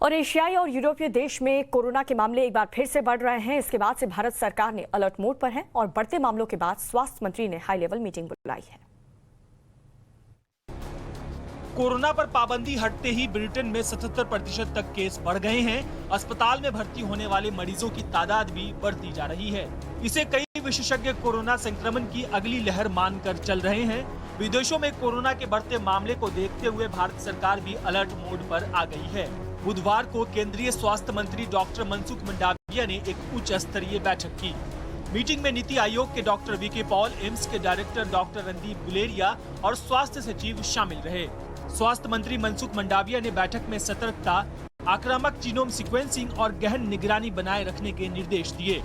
और एशियाई और यूरोपीय देश में कोरोना के मामले एक बार फिर से बढ़ रहे हैं। इसके बाद से भारत सरकार ने अलर्ट मोड पर है और बढ़ते मामलों के बाद स्वास्थ्य मंत्री ने हाई लेवल मीटिंग बुलाई है। कोरोना पर पाबंदी हटते ही ब्रिटेन में 77% तक केस बढ़ गए हैं। अस्पताल में भर्ती होने वाले मरीजों की तादाद भी बढ़ती जा रही है। इसे कई विशेषज्ञ कोरोना संक्रमण की अगली लहर मानकर चल रहे हैं। विदेशों में कोरोना के बढ़ते मामले को देखते हुए भारत सरकार भी अलर्ट मोड पर आ गई है। बुधवार को केंद्रीय स्वास्थ्य मंत्री डॉक्टर मनसुख मंडाविया ने एक उच्च स्तरीय बैठक की। मीटिंग में नीति आयोग के डॉक्टर VK पॉल, एम्स के डायरेक्टर डॉक्टर रणदीप गुलेरिया और स्वास्थ्य सचिव शामिल रहे। स्वास्थ्य मंत्री मनसुख मंडाविया ने बैठक में सतर्कता, आक्रामक जीनोम सीक्वेंसिंग और गहन निगरानी बनाए रखने के निर्देश दिए।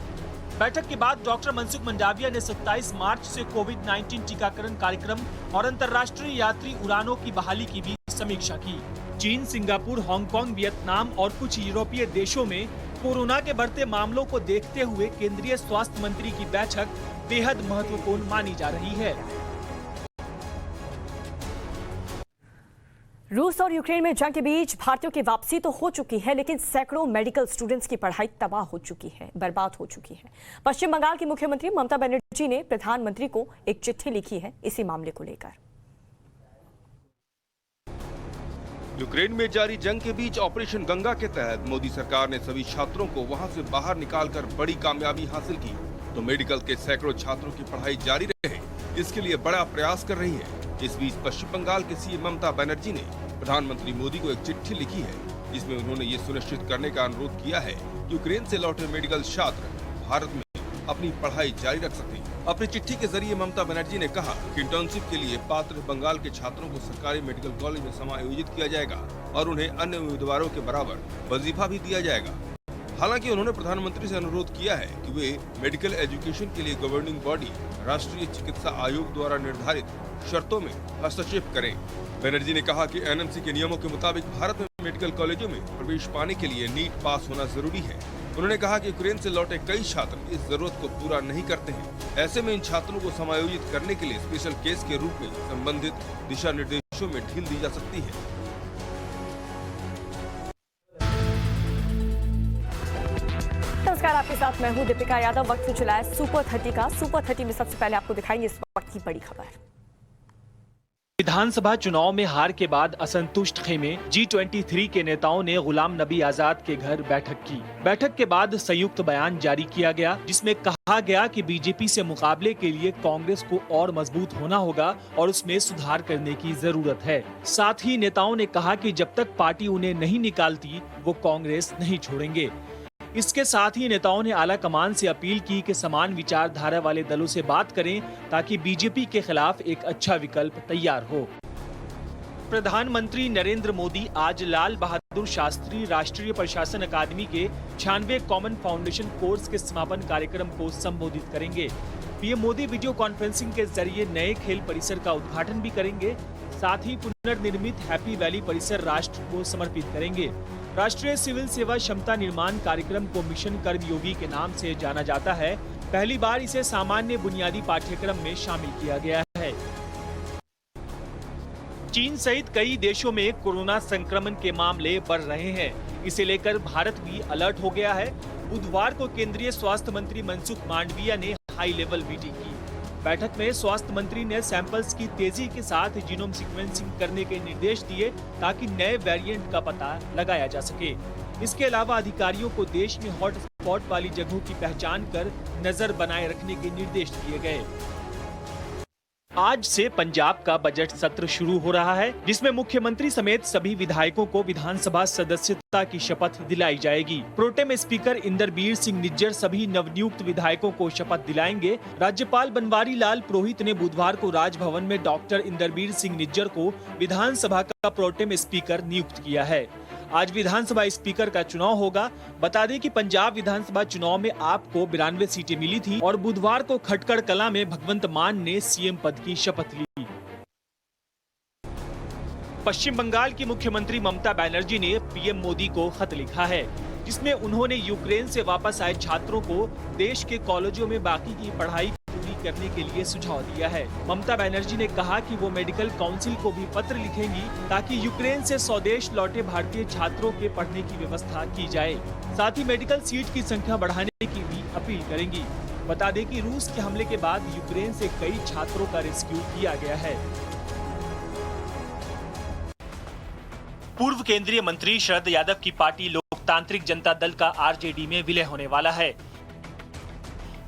बैठक के बाद डॉक्टर मनसुख मंडाविया ने 27 मार्च से कोविड-19 टीकाकरण कार्यक्रम और अंतर्राष्ट्रीय यात्री उड़ानों की बहाली की भी समीक्षा की। चीन, सिंगापुर, हांगकांग, वियतनाम और कुछ यूरोपीय देशों में कोरोना के बढ़ते मामलों को देखते हुए केंद्रीय स्वास्थ्य मंत्री की बैठक बेहद महत्वपूर्ण मानी जा रही है। रूस और यूक्रेन में जंग के बीच भारतीयों की वापसी तो हो चुकी है, लेकिन सैकड़ों मेडिकल स्टूडेंट्स की पढ़ाई तबाह हो चुकी है, बर्बाद हो चुकी है। पश्चिम बंगाल की मुख्यमंत्री ममता बनर्जी ने प्रधानमंत्री को एक चिट्ठी लिखी है इसी मामले को लेकर। यूक्रेन में जारी जंग के बीच ऑपरेशन गंगा के तहत मोदी सरकार ने सभी छात्रों को वहां से बाहर निकालकर बड़ी कामयाबी हासिल की, तो मेडिकल के सैकड़ों छात्रों की पढ़ाई जारी रहे, इसके लिए बड़ा प्रयास कर रही है। इस बीच पश्चिम बंगाल के CM ममता बनर्जी ने प्रधानमंत्री मोदी को एक चिट्ठी लिखी है, जिसमें उन्होंने ये सुनिश्चित करने का अनुरोध किया है कि यूक्रेन से लौटे मेडिकल छात्र भारत में अपनी पढ़ाई जारी रख सकें। अपनी चिट्ठी के जरिए ममता बनर्जी ने कहा कि इंटर्नशिप के लिए पात्र बंगाल के छात्रों को सरकारी मेडिकल कॉलेज में समायोजित किया जाएगा और उन्हें अन्य उम्मीदवारों के बराबर वजीफा भी दिया जाएगा। हालांकि उन्होंने प्रधानमंत्री से अनुरोध किया है कि वे मेडिकल एजुकेशन के लिए गवर्निंग बॉडी राष्ट्रीय चिकित्सा आयोग द्वारा निर्धारित शर्तों में हस्तक्षेप करें। बनर्जी ने कहा कि NMC के नियमों के मुताबिक भारत में मेडिकल कॉलेजों में प्रवेश पाने के लिए नीट पास होना जरूरी है। उन्होंने कहा कि यूक्रेन से लौटे कई छात्र इस जरूरत को पूरा नहीं करते हैं। ऐसे में इन छात्रों को समायोजित करने के लिए स्पेशल केस के रूप में संबंधित दिशा निर्देशों में ढील दी जा सकती है। नमस्कार, आपके साथ मैं हूं दीपिका यादव। वक्त से चला है सुपर 30 का। सुपर 30 में सबसे पहले आपको दिखाएंगे इस वक्त की बड़ी खबर। विधानसभा चुनाव में हार के बाद असंतुष्ट खेमे G23 के नेताओं ने गुलाम नबी आजाद के घर बैठक की। बैठक के बाद संयुक्त बयान जारी किया गया, जिसमें कहा गया कि बीजेपी से मुकाबले के लिए कांग्रेस को और मजबूत होना होगा और उसमें सुधार करने की जरूरत है। साथ ही नेताओं ने कहा कि जब तक पार्टी उन्हें नहीं निकालती वो कांग्रेस नहीं छोड़ेंगे। इसके साथ ही नेताओं ने आला कमान से अपील की कि समान विचारधारा वाले दलों से बात करें ताकि बीजेपी के खिलाफ एक अच्छा विकल्प तैयार हो। प्रधानमंत्री नरेंद्र मोदी आज लाल बहादुर शास्त्री राष्ट्रीय प्रशासन अकादमी के 96 कॉमन फाउंडेशन कोर्स के समापन कार्यक्रम को संबोधित करेंगे। पीएम मोदी वीडियो कॉन्फ्रेंसिंग के जरिए नए खेल परिसर का उद्घाटन भी करेंगे। साथ ही पुनर्निर्मित हैप्पी वैली परिसर राष्ट्र को समर्पित करेंगे। राष्ट्रीय सिविल सेवा क्षमता निर्माण कार्यक्रम को मिशन कर्मयोगी के नाम से जाना जाता है। पहली बार इसे सामान्य बुनियादी पाठ्यक्रम में शामिल किया गया है। चीन सहित कई देशों में कोरोना संक्रमण के मामले बढ़ रहे हैं। इसे लेकर भारत भी अलर्ट हो गया है। बुधवार को केंद्रीय स्वास्थ्य मंत्री मनसुख मांडविया ने हाई लेवल मीटिंग की। बैठक में स्वास्थ्य मंत्री ने सैंपल्स की तेजी के साथ जीनोम सीक्वेंसिंग करने के निर्देश दिए ताकि नए वेरिएंट का पता लगाया जा सके। इसके अलावा अधिकारियों को देश में हॉट स्पॉट वाली जगहों की पहचान कर नजर बनाए रखने के निर्देश दिए गए। आज से पंजाब का बजट सत्र शुरू हो रहा है, जिसमें मुख्यमंत्री समेत सभी विधायकों को विधानसभा सदस्यता की शपथ दिलाई जाएगी। प्रोटेम स्पीकर इंदरबीर सिंह निज्जर सभी नवनियुक्त विधायकों को शपथ दिलाएंगे। राज्यपाल बनवारी लाल पुरोहित ने बुधवार को राजभवन में डॉक्टर इंदरबीर सिंह निज्जर को विधानसभा का प्रोटेम स्पीकर नियुक्त किया है। आज विधानसभा स्पीकर का चुनाव होगा। बता दें कि पंजाब विधानसभा चुनाव में आप को 92 सीटें मिली थी और बुधवार को खटकड़ कला में भगवंत मान ने सीएम पद की शपथ ली। पश्चिम बंगाल की मुख्यमंत्री ममता बनर्जी ने पीएम मोदी को खत लिखा है, जिसमें उन्होंने यूक्रेन से वापस आए छात्रों को देश के कॉलेजों में बाकी की पढ़ाई पूरी करने के लिए सुझाव दिया है। ममता बनर्जी ने कहा कि वो मेडिकल काउंसिल को भी पत्र लिखेंगी ताकि यूक्रेन से स्वदेश लौटे भारतीय छात्रों के पढ़ने की व्यवस्था की जाए। साथ ही मेडिकल सीट की संख्या बढ़ाने की भी अपील करेंगी। बता दें कि रूस के हमले के बाद यूक्रेन से कई छात्रों का रेस्क्यू किया गया है। पूर्व केंद्रीय मंत्री शरद यादव की पार्टी लोकतांत्रिक जनता दल का आरजेडी में विलय होने वाला है।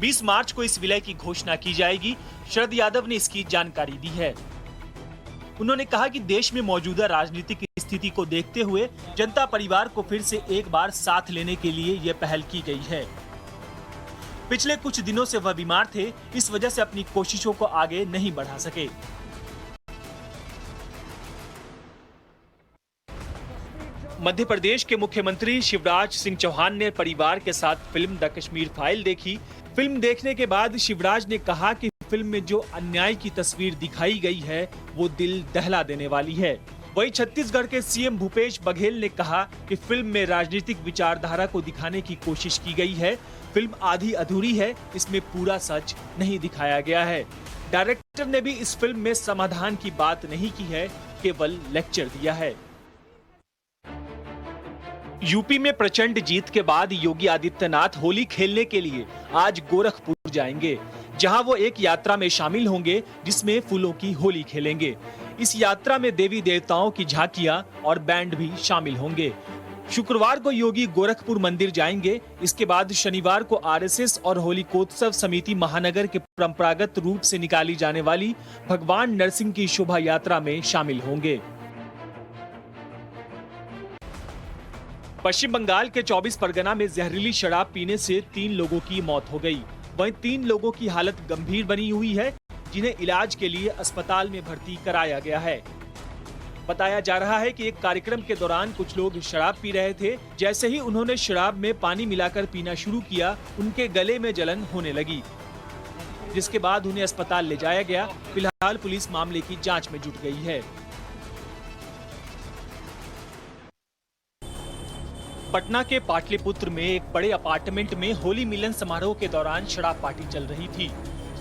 20 मार्च को इस विलय की घोषणा की जाएगी। शरद यादव ने इसकी जानकारी दी है। उन्होंने कहा कि देश में मौजूदा राजनीतिक स्थिति को देखते हुए जनता परिवार को फिर से एक बार साथ लेने के लिए यह पहल की गई है। पिछले कुछ दिनों से वह बीमार थे, इस वजह से अपनी कोशिशों को आगे नहीं बढ़ा सके। मध्य प्रदेश के मुख्यमंत्री शिवराज सिंह चौहान ने परिवार के साथ फिल्म द कश्मीर फाइल देखी। फिल्म देखने के बाद शिवराज ने कहा कि फिल्म में जो अन्याय की तस्वीर दिखाई गई है वो दिल दहला देने वाली है। वहीं छत्तीसगढ़ के सीएम भूपेश बघेल ने कहा कि फिल्म में राजनीतिक विचारधारा को दिखाने की कोशिश की गई है। फिल्म आधी अधूरी है, इसमें पूरा सच नहीं दिखाया गया है। डायरेक्टर ने भी इस फिल्म में समाधान की बात नहीं की है, केवल लेक्चर दिया है। यूपी में प्रचंड जीत के बाद योगी आदित्यनाथ होली खेलने के लिए आज गोरखपुर जाएंगे, जहां वो एक यात्रा में शामिल होंगे जिसमें फूलों की होली खेलेंगे। इस यात्रा में देवी देवताओं की झांकियां और बैंड भी शामिल होंगे। शुक्रवार को योगी गोरखपुर मंदिर जाएंगे। इसके बाद शनिवार को आरएसएस और होलिकोत्सव समिति महानगर के परंपरागत रूप से निकाली जाने वाली भगवान नरसिंह की शोभा यात्रा में शामिल होंगे। पश्चिम बंगाल के 24 परगना में जहरीली शराब पीने से 3 लोगों की मौत हो गई। वहीं 3 लोगों की हालत गंभीर बनी हुई है, जिन्हें इलाज के लिए अस्पताल में भर्ती कराया गया है। बताया जा रहा है कि एक कार्यक्रम के दौरान कुछ लोग शराब पी रहे थे। जैसे ही उन्होंने शराब में पानी मिलाकर पीना शुरू किया, उनके गले में जलन होने लगी, जिसके बाद उन्हें अस्पताल ले जाया गया। फिलहाल पुलिस मामले की जांच में जुट गई है। पटना के पाटलिपुत्र में एक बड़े अपार्टमेंट में होली मिलन समारोह के दौरान शराब पार्टी चल रही थी।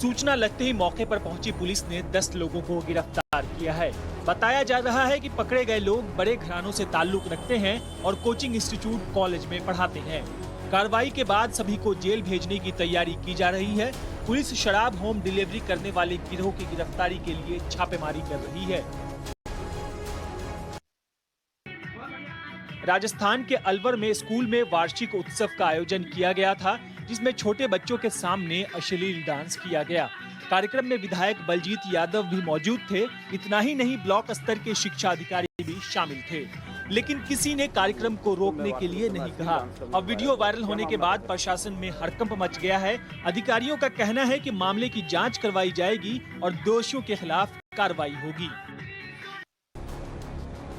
सूचना लगते ही मौके पर पहुंची पुलिस ने 10 लोगों को गिरफ्तार किया है। बताया जा रहा है कि पकड़े गए लोग बड़े घरानों से ताल्लुक रखते हैं और कोचिंग इंस्टीट्यूट कॉलेज में पढ़ाते हैं। कार्रवाई के बाद सभी को जेल भेजने की तैयारी की जा रही है। पुलिस शराब होम डिलीवरी करने वाले गिरोह की गिरफ्तारी के लिए छापेमारी कर रही है। राजस्थान के अलवर में स्कूल में वार्षिक उत्सव का आयोजन किया गया था, जिसमें छोटे बच्चों के सामने अश्लील डांस किया गया। कार्यक्रम में विधायक बलजीत यादव भी मौजूद थे। इतना ही नहीं, ब्लॉक स्तर के शिक्षा अधिकारी भी शामिल थे, लेकिन किसी ने कार्यक्रम को रोकने के लिए नहीं कहा। अब वीडियो वायरल होने के बाद प्रशासन में हड़कंप मच गया है। अधिकारियों का कहना है कि मामले की जांच करवाई जाएगी और दोषियों के खिलाफ कार्रवाई होगी।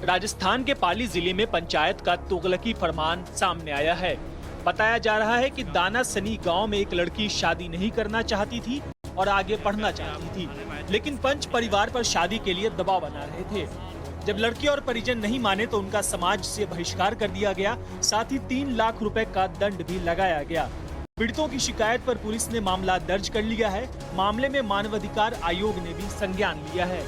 राजस्थान के पाली जिले में पंचायत का तुगलकी फरमान सामने आया है। बताया जा रहा है कि दाना सनी गांव में एक लड़की शादी नहीं करना चाहती थी और आगे पढ़ना चाहती थी, लेकिन पंच परिवार पर शादी के लिए दबाव बना रहे थे। जब लड़के और परिजन नहीं माने तो उनका समाज से बहिष्कार कर दिया गया। साथ ही 3 लाख रुपए का दंड भी लगाया गया। पीड़ितों की शिकायत पर पुलिस ने मामला दर्ज कर लिया है। मामले में मानवाधिकार आयोग ने भी संज्ञान लिया है।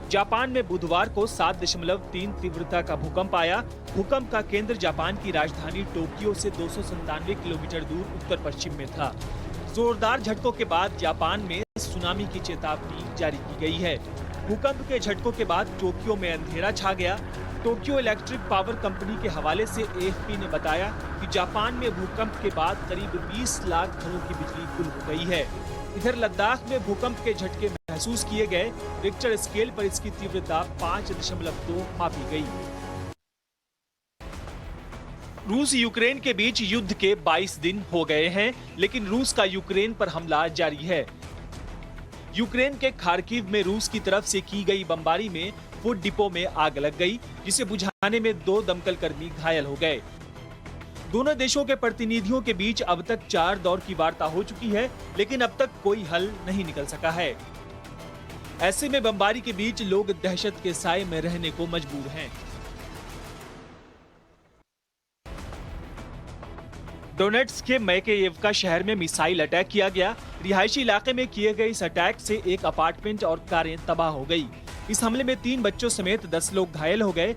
जापान में बुधवार को 7.3 तीव्रता का भूकंप आया। भूकंप का केंद्र जापान की राजधानी टोक्यो से 297 किलोमीटर दूर उत्तर पश्चिम में था। जोरदार झटकों के बाद जापान में सुनामी की चेतावनी जारी की गई है। भूकंप के झटकों के बाद टोक्यो में अंधेरा छा गया। टोक्यो इलेक्ट्रिक पावर कंपनी के हवाले से एएफपी ने बताया कि जापान में भूकंप के बाद करीब 20 लाख घरों की बिजली गुल हो गई है। इधर लद्दाख में भूकंप के झटके महसूस किए गए। रिक्टर स्केल पर इसकी तीव्रता 5.2 मापी गई। रूस यूक्रेन के बीच युद्ध के 22 दिन हो गए हैं, लेकिन रूस का यूक्रेन पर हमला जारी है। यूक्रेन के खार्किव में रूस की तरफ से की गई बमबारी में फूड डिपो में आग लग गई, जिसे बुझाने में 2 दमकल कर्मी घायल हो गए। दोनों देशों के प्रतिनिधियों के बीच अब तक 4 दौर की वार्ता हो चुकी है, लेकिन अब तक कोई हल नहीं निकल सका है। ऐसे में बमबारी के बीच लोग दहशत के साए में रहने को मजबूर हैं। डोनेट्स्क के मैकेयेवका शहर में मिसाइल अटैक किया गया। रिहायशी इलाके में किए गए इस अटैक से एक अपार्टमेंट और कारें तबाह हो गई। इस हमले में 3 बच्चों समेत 10 लोग घायल हो गए।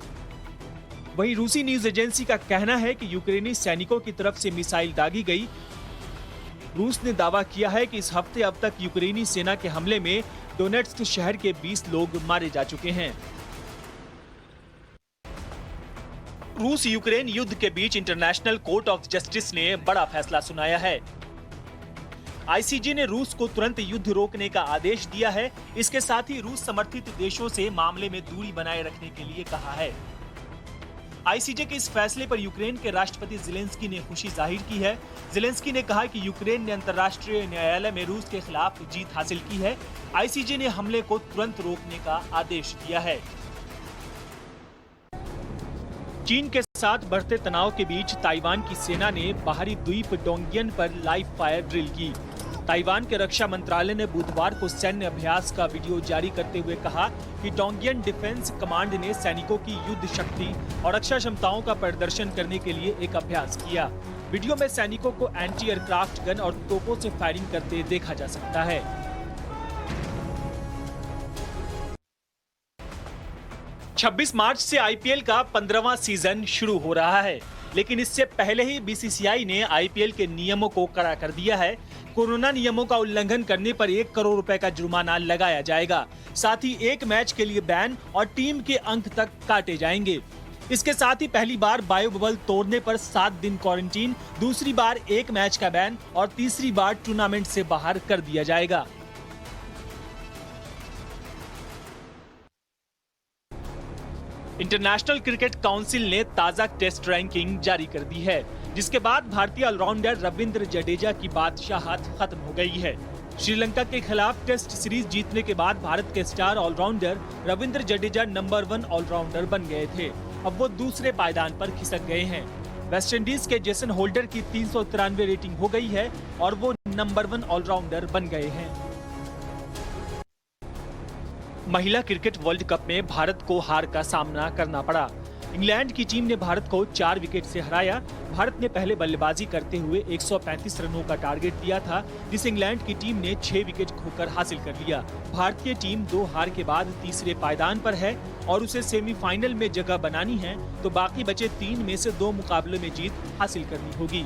वहीं रूसी न्यूज एजेंसी का कहना है कि यूक्रेनी सैनिकों की तरफ से मिसाइल दागी गई। रूस ने दावा किया है कि इस हफ्ते अब तक यूक्रेनी सेना के हमले में डोनेट्स्क शहर के 20 लोग मारे जा चुके हैं। रूस यूक्रेन युद्ध के बीच इंटरनेशनल कोर्ट ऑफ जस्टिस ने बड़ा फैसला सुनाया है। आईसीजे ने रूस को तुरंत युद्ध रोकने का आदेश दिया है। इसके साथ ही रूस समर्थित देशों से मामले में दूरी बनाए रखने के लिए कहा है। आईसीजे के इस फैसले पर यूक्रेन के राष्ट्रपति ज़ेलेंस्की ने खुशी जाहिर की है। ज़ेलेंस्की ने कहा कि यूक्रेन ने अंतर्राष्ट्रीय न्यायालय में रूस के खिलाफ जीत हासिल की है। आईसीजे ने हमले को तुरंत रोकने का आदेश दिया है। चीन के साथ बढ़ते तनाव के बीच ताइवान की सेना ने बाहरी द्वीप डोंगियन पर लाइव फायर ड्रिल की। ताइवान के रक्षा मंत्रालय ने बुधवार को सैन्य अभ्यास का वीडियो जारी करते हुए कहा कि डोंगियन डिफेंस कमांड ने सैनिकों की युद्ध शक्ति और रक्षा क्षमताओं का प्रदर्शन करने के लिए एक अभ्यास किया। वीडियो में सैनिकों को एंटी एयरक्राफ्ट गन और तोपों से फायरिंग करते देखा जा सकता है। 26 मार्च से आईपीएल का 15वां सीजन शुरू हो रहा है, लेकिन इससे पहले ही बीसीसीआई ने आईपीएल के नियमों को कड़ा कर दिया है। कोरोना नियमों का उल्लंघन करने पर 1 करोड़ रुपए का जुर्माना लगाया जाएगा। साथ ही एक मैच के लिए बैन और टीम के अंक तक काटे जाएंगे। इसके साथ ही पहली बार बायो बबल तोड़ने पर 7 दिन क्वारंटीन, दूसरी बार 1 मैच का बैन और तीसरी बार टूर्नामेंट से बाहर कर दिया जाएगा। इंटरनेशनल क्रिकेट काउंसिल ने ताजा टेस्ट रैंकिंग जारी कर दी है, जिसके बाद भारतीय ऑलराउंडर रविंद्र जडेजा की बादशाहत खत्म हो गई है। श्रीलंका के खिलाफ टेस्ट सीरीज जीतने के बाद भारत के star allrounder Ravindra Jadeja number 1 allrounder बन गए थे। अब वो दूसरे पायदान पर खिसक गए हैं। वेस्टइंडीज के जेसन होल्डर की 393 रेटिंग हो गई है और वो नंबर 1 ऑलराउंडर बन गए हैं। महिला क्रिकेट वर्ल्ड कप में भारत को हार का सामना करना पड़ा। इंग्लैंड की टीम ने भारत को 4 विकेट से हराया। भारत ने पहले बल्लेबाजी करते हुए 135 रनों का टारगेट दिया था, जिसे इंग्लैंड की टीम ने 6 विकेट खोकर हासिल कर लिया। भारतीय टीम 2 हार के बाद तीसरे पायदान पर है और उसे सेमीफाइनल में जगह बनानी है, तो बाकी बचे 3 में से 2 मुकाबले में जीत हासिल करनी होगी।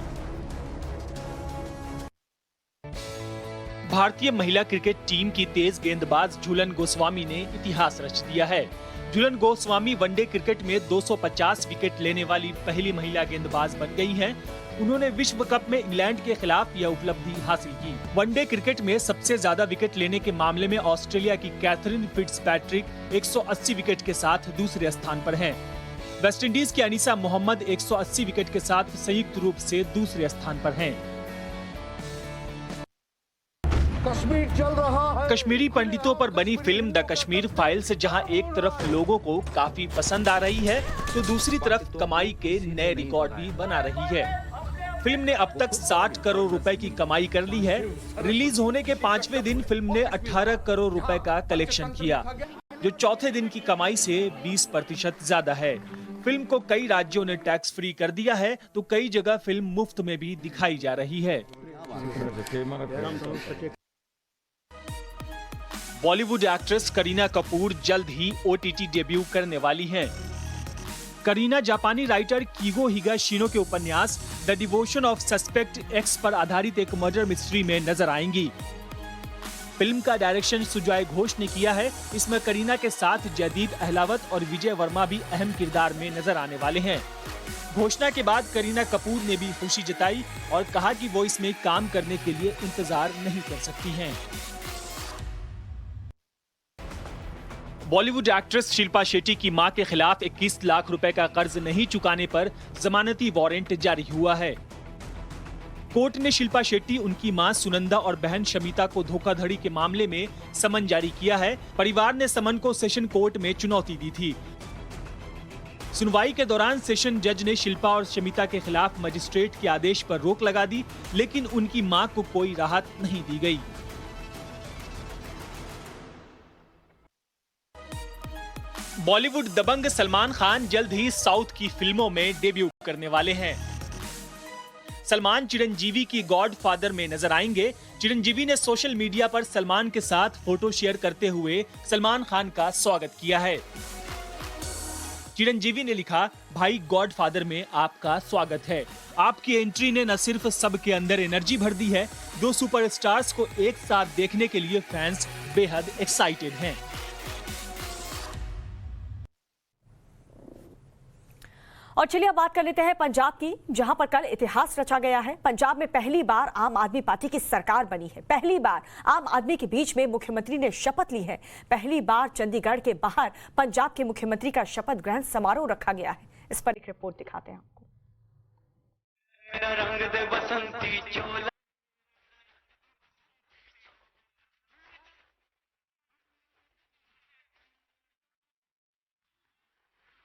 भारतीय महिला क्रिकेट टीम की तेज गेंदबाज झूलन गोस्वामी ने इतिहास रच दिया है। झूलन गोस्वामी वनडे क्रिकेट में 250 विकेट लेने वाली पहली महिला गेंदबाज बन गई हैं। उन्होंने विश्व कप में इंग्लैंड के खिलाफ यह उपलब्धि हासिल की। वनडे क्रिकेट में सबसे ज्यादा विकेट लेने के मामले में ऑस्ट्रेलिया की कैथरीन फिट्जपैट्रिक 180 विकेट के साथ दूसरे स्थान पर हैं। वेस्टइंडीज की अनीसा मोहम्मद 180 विकेट के साथ संयुक्त रूप से दूसरे स्थान पर हैं। कश्मीर चल रहा है। कश्मीरी पंडितों पर बनी फिल्म द कश्मीर फाइल्स जहां एक तरफ लोगों को काफी पसंद आ रही है, तो दूसरी तरफ कमाई के नए रिकॉर्ड भी बना रही है। फिल्म ने अब तक 60 करोड़ रुपए की कमाई कर ली है। रिलीज होने के 5वें दिन फिल्म ने 18 करोड़ रुपए का कलेक्शन किया, जो चौथे दिन की कमाई से 20% ज्यादा है। फिल्म को कई राज्यों ने टैक्स फ्री कर दिया है, तो कई जगह फिल्म मुफ्त में भी दिखाई जा रही है। बॉलीवुड एक्ट्रेस करीना कपूर जल्द ही OTT डेब्यू करने वाली हैं। करीना जापानी राइटर कीगो हिगाशिनो के उपन्यास the devotion of suspect x पर आधारित एक मर्डर मिस्ट्री में नजर आएंगी। फिल्म का डायरेक्शन सुजॉय घोष ने किया है। इसमें करीना के साथ जयदीप अहलावत और विजय वर्मा भी अहम किरदार में नजर आने वाले हैं। घोषणा के बाद करीना कपूर ने भी खुशी जताई और कहा कि वो इसमें काम करने के लिए इंतजार नहीं कर सकती हैं। बॉलीवुड एक्ट्रेस शिल्पा शेट्टी की मां के खिलाफ 21 लाख रुपए का कर्ज नहीं चुकाने पर जमानती वारंट जारी हुआ है। कोर्ट ने शिल्पा शेट्टी, उनकी मां सुनंदा और बहन शमिता को धोखाधड़ी के मामले में समन जारी किया है। परिवार ने समन को सेशन कोर्ट में चुनौती दी थी। सुनवाई के दौरान सेशन जज ने शिल्पा और शमिता के खिलाफ मजिस्ट्रेट के आदेश पर रोक लगा दी, लेकिन उनकी मां को कोई राहत नहीं दी गई। बॉलीवुड दबंग सलमान खान जल्द ही साउथ की फिल्मों में डेब्यू करने वाले हैं। सलमान चिरंजीवी की गॉडफादर में नजर आएंगे। चिरंजीवी ने सोशल मीडिया पर सलमान के साथ फोटो शेयर करते हुए सलमान खान का स्वागत किया है। चिरंजीवी ने लिखा, भाई गॉडफादर में आपका स्वागत है। आपकी एंट्री ने न सिर्फ सबके अंदर एनर्जी भर दी है, दो सुपरस्टार्स को एक साथ देखने के लिए फैंस बेहद एक्साइटेड हैं। और चलिए अब बात कर लेते हैं पंजाब की, जहां पर कल इतिहास रचा गया है। पंजाब में पहली बार आम आदमी पार्टी की सरकार बनी है। पहली बार आम आदमी के बीच में मुख्यमंत्री ने शपथ ली है। पहली बार चंडीगढ़ के बाहर पंजाब के मुख्यमंत्री का शपथ ग्रहण समारोह रखा गया है। इस पर एक रिपोर्ट दिखाते हैं आपको।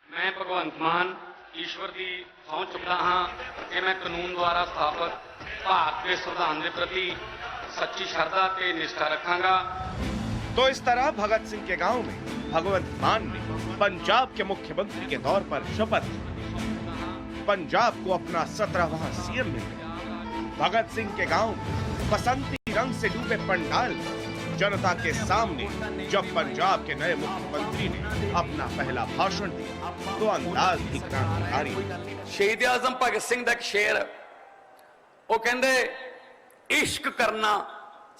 मैं भगवंत मान ईश्वर की सौं चुका हाँ कि मैं कानून द्वारा स्थापित भारत के संविधान के प्रति सच्ची श्रद्धा ते निष्ठा रखांगा। तो इस तरह भगत सिंह के गांव में भगवंत मान ने पंजाब के मुख्यमंत्री के तौर पर शपथ ली। पंजाब को अपना 17वां सीएम मिल गया। भगत सिंह के गांव में बसंती रंग से डूबे पंडाल में जनता के सामने जब पंजाब के नए मुख्यमंत्री ने अपना पहला भाषण दिया तो अंदाज भी क्रांतिकारी। शहीद आजम भगत सिंह का एक शेर, वो कहते इश्क करना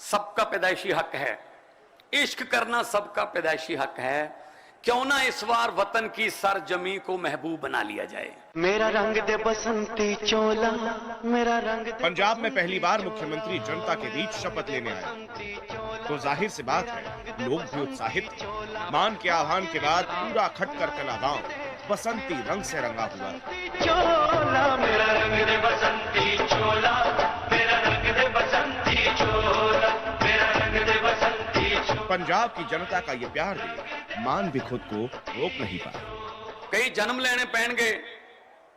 सबका पैदाइशी हक है। इश्क करना सबका पैदाइशी हक है, क्यों ना इस बार वतन की सरजमी को महबूब बना लिया जाए। मेरा रंग दे बसंती चोला, मेरा रंग दे। पंजाब में पहली बार मुख्यमंत्री जनता के बीच शपथ लेने आए तो जाहिर सी बात है लोग भी उत्साहित थे। मान के आह्वान के बाद पूरा खटकर कला गांव बसंती रंग से रंगा हुआ। चोला मेरा रंग दे बसंती चोला, मेरा रंग दे बसंती चोला, मेरा रंग दे बसंती चोला। पंजाब की जनता का ये प्यार देख मान भी खुद को रोक नहीं पाया। कई जन्म लेने पैणगे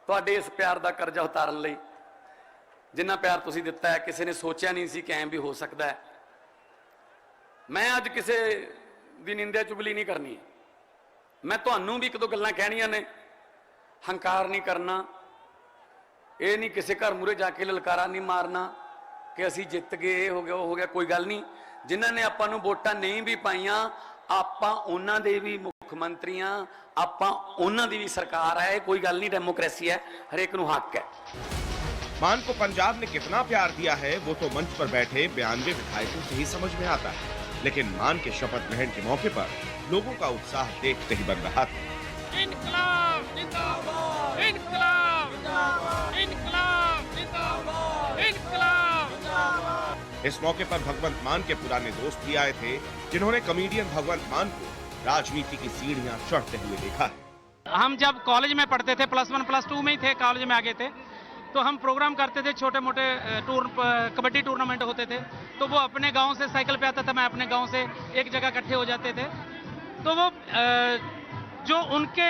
तुहाडे इस प्यार का कर्जा उतारन लई। जिन्ना प्यार तुसीं दिता है किसी ने सोचा नहीं सी कि ऐं भी हो सकता है। मैं अज किसी की निंदा चुगली नहीं करनी। मैं तुहानूं भी एक दो गल्लां कहणियां ने। हंकार नहीं करना, ये नहीं किसी घर मूहरे जाके ललकारा नहीं मारना कि असीं जित गए, ये हो गया वो हो गया। कोई गल नहीं। जिन्हां ने आपां नूं वोटां नहीं भी पाईआं, आपां उन्हां दे भी मुख्यमंत्री हाँ, आपां उन्हां दी भी सरकार है। कोई गल नहीं, डेमोक्रेसी है, हरेक नूं हक है। मान को पंजाब ने कितना प्यार दिया है वो तो मंच पर बैठे 92 विधायकों से ही समझ में आता है, लेकिन मान के शपथ ग्रहण के मौके पर लोगों का उत्साह देखते ही बन रहा था। इनकलाब जिंदाबाद, इनकलाब जिंदाबाद, इनकलाब जिंदाबाद, इनकलाब जिंदाबाद। इस मौके पर भगवंत मान के पुराने दोस्त भी आए थे, जिन्होंने कॉमेडियन भगवंत मान को राजनीति की सीढ़ियां चढ़ते हुए देखा है। हम जब कॉलेज में पढ़ते थे, +1 +2 में ही थे, कॉलेज में आ गए थे, तो हम प्रोग्राम करते थे, छोटे मोटे कबड्डी टूर्नामेंट होते थे। तो वो अपने गांव से साइकिल पे आता था, मैं अपने गांव से, एक जगह इकट्ठे हो जाते थे। तो वो जो उनके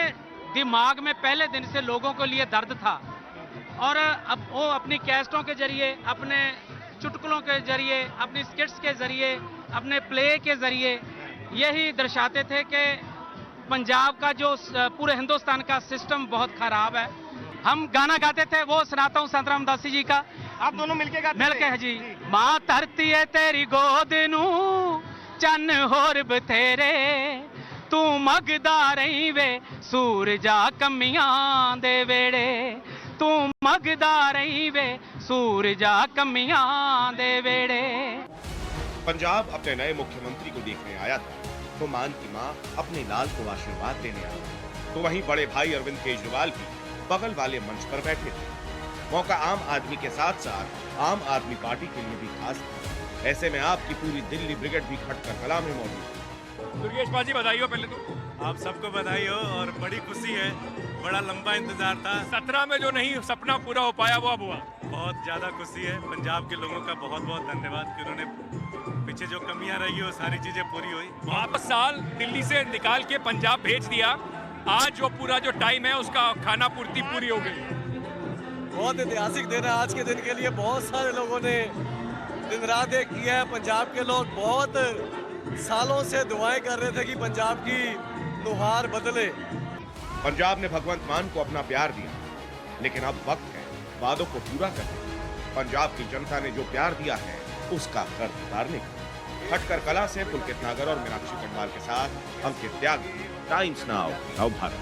दिमाग में पहले दिन से लोगों के लिए दर्द था, और अब वो अपनी कैसेटों के जरिए, अपने चुटकुलों के जरिए, अपनी स्किट्स के जरिए, अपने प्ले के जरिए यही दर्शाते थे कि पंजाब का जो पूरे हिंदुस्तान का सिस्टम बहुत खराब है। हम गाना गाते थे, वो सुनाता हूँ संत रामदास जी का। आप दोनों मिलके गाते मिलके है जी। मां धरती है तेरी गोद नू चन्न होर बथेरे, तू मगदा रही वे सूरजा कमियां दे वेड़े, तू मगदा रही वे सूरजा कमियां दे वेड़े। पंजाब अपने नए मुख्यमंत्री को देखने आया था तो मान की मां अपने लाल को आशीर्वाद देने आई, तो वहीं बड़े भाई अरविंद केजरीवाल भी बगल वाले मंच पर बैठे थे। मौका आम आदमी के साथ साथ आम आदमी पार्टी के लिए भी खास था। ऐसे में आपकी पूरी दिल्ली ब्रिगेड भी खटकर कला में मौजूद थी। दुर्गेश बाजी बधाई हो। पहले तो आप सबको बधाई हो और बड़ी खुशी है, बड़ा लंबा इंतजार था। 17 में जो नहीं सपना पूरा हो पाया वो अब हुआ। बहुत ज्यादा खुशी है। पंजाब के लोगों का बहुत बहुत धन्यवाद कि उन्होंने पीछे जो कमियां रही हो सारी चीजें पूरी हुई। वापस साल दिल्ली से निकाल के पंजाब भेज दिया। आज जो पूरा जो टाइम है उसका खाना पूर्ति पूरी हो गई। बहुत ऐतिहासिक दिन है आज के दिन के लिए। बहुत सारे लोगों ने दिन रात एक किया है। पंजाब के लोग बहुत सालों से दुआएं कर रहे थे कि पंजाब की नुहार बदले। पंजाब ने भगवंत मान को अपना प्यार दिया, लेकिन अब वक्त है वादों को पूरा करने। पंजाब की जनता ने जो प्यार दिया है उसका कर्ज उतारने का। खटकर कला से पुलकित नागर और मीनाक्षी पंडवाल के साथ अंकित त्यागी, टाइम्स नाउ, नव भारत।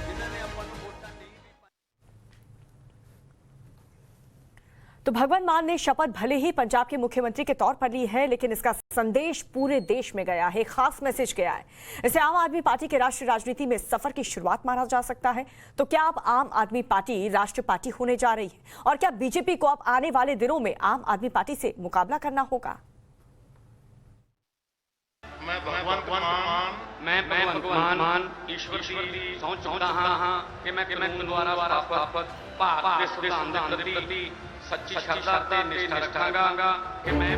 तो भगवंत मान ने शपथ भले ही पंजाब के मुख्यमंत्री के तौर पर ली है, लेकिन इसका संदेश पूरे देश में गया है, खास मैसेज गया है। इसे आम आदमी पार्टी के राष्ट्रीय राजनीति में सफर की शुरुआत माना जा सकता है। तो क्या अब आम आदमी पार्टी राष्ट्रीय पार्टी होने जा रही है, और क्या बीजेपी को अब आने वाले दिनों में आम आदमी पार्टी से मुकाबला करना होगा? मैं भगवंत मान ईश्वर की सौंच चाहता हां कि मैं द्वारा स्थापित भारत के संविधान के प्रति सच्ची श्रद्धा ते निष्ठा रखांगा कि मैं।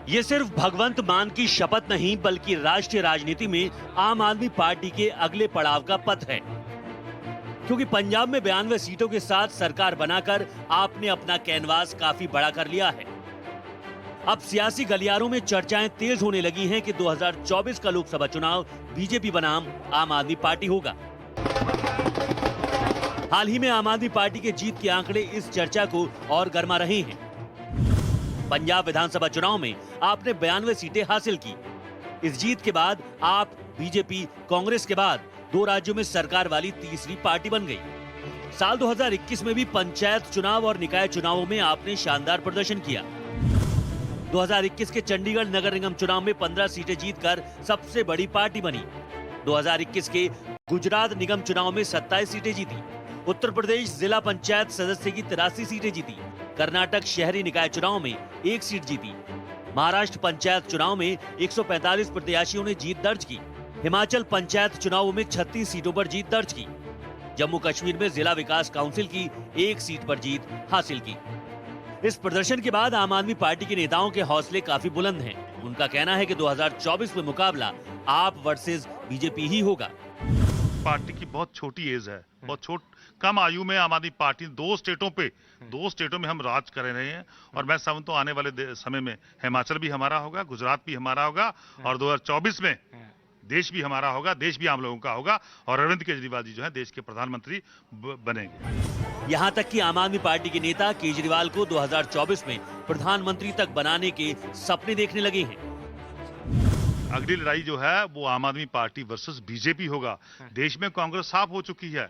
ये सिर्फ भगवंत मान की शपथ नहीं, बल्कि राष्ट्रीय राजनीति में आम आदमी पार्टी के अगले पड़ाव का पथ है, क्योंकि पंजाब में 92 सीटों के साथ सरकार बनाकर आपने अपना कैनवास काफी बड़ा कर लिया है। अब सियासी गलियारों में चर्चाएं तेज होने लगी हैं कि 2024 का लोकसभा चुनाव बीजेपी बनाम आम आदमी पार्टी होगा। हाल ही में आम आदमी पार्टी के जीत के आंकड़े इस चर्चा को और गर्मा रहे हैं। पंजाब विधानसभा चुनाव में आपने 92 सीटें हासिल की। इस जीत के बाद आप बीजेपी, कांग्रेस के बाद 2 राज्यों में सरकार वाली तीसरी पार्टी बन गई। साल 2021 में भी पंचायत चुनाव और निकाय चुनावों में आपने शानदार प्रदर्शन किया। 2021 के चंडीगढ़ नगर निगम चुनाव में 15 सीटें जीतकर सबसे बड़ी पार्टी बनी। 2021 के गुजरात निगम चुनाव में 27 सीटें जीती। उत्तर प्रदेश जिला पंचायत सदस्य की 83 सीटें जीती। कर्नाटक शहरी निकाय चुनाव में 1 सीट जीती। महाराष्ट्र पंचायत चुनाव में 145 प्रत्याशियों ने जीत दर्ज की। हिमाचल पंचायत चुनावों में 36 सीटों पर जीत दर्ज की। जम्मू कश्मीर में जिला विकास काउंसिल की 1 सीट पर जीत हासिल की। इस प्रदर्शन के बाद आम आदमी पार्टी के नेताओं के हौसले काफी बुलंद हैं। उनका कहना है कि 2024 में मुकाबला आप वर्सेस बीजेपी ही होगा। पार्टी की बहुत छोटी एज है, बहुत कम आयु में आम आदमी पार्टी 2 स्टेटों में हम राज कर रहे हैं, और मैं समझता हूं आने वाले समय में हिमाचल भी हमारा होगा, गुजरात भी हमारा होगा, और 2024 में देश भी हमारा होगा, देश भी आम लोगों का होगा, और अरविंद केजरीवाल जी जो है देश के प्रधानमंत्री बनेंगे। यहाँ तक कि आम आदमी पार्टी के नेता केजरीवाल को 2024 में प्रधानमंत्री तक बनाने के सपने देखने लगे हैं। अगली लड़ाई जो है वो आम आदमी पार्टी वर्सेस बीजेपी होगा। देश में कांग्रेस साफ हो चुकी है।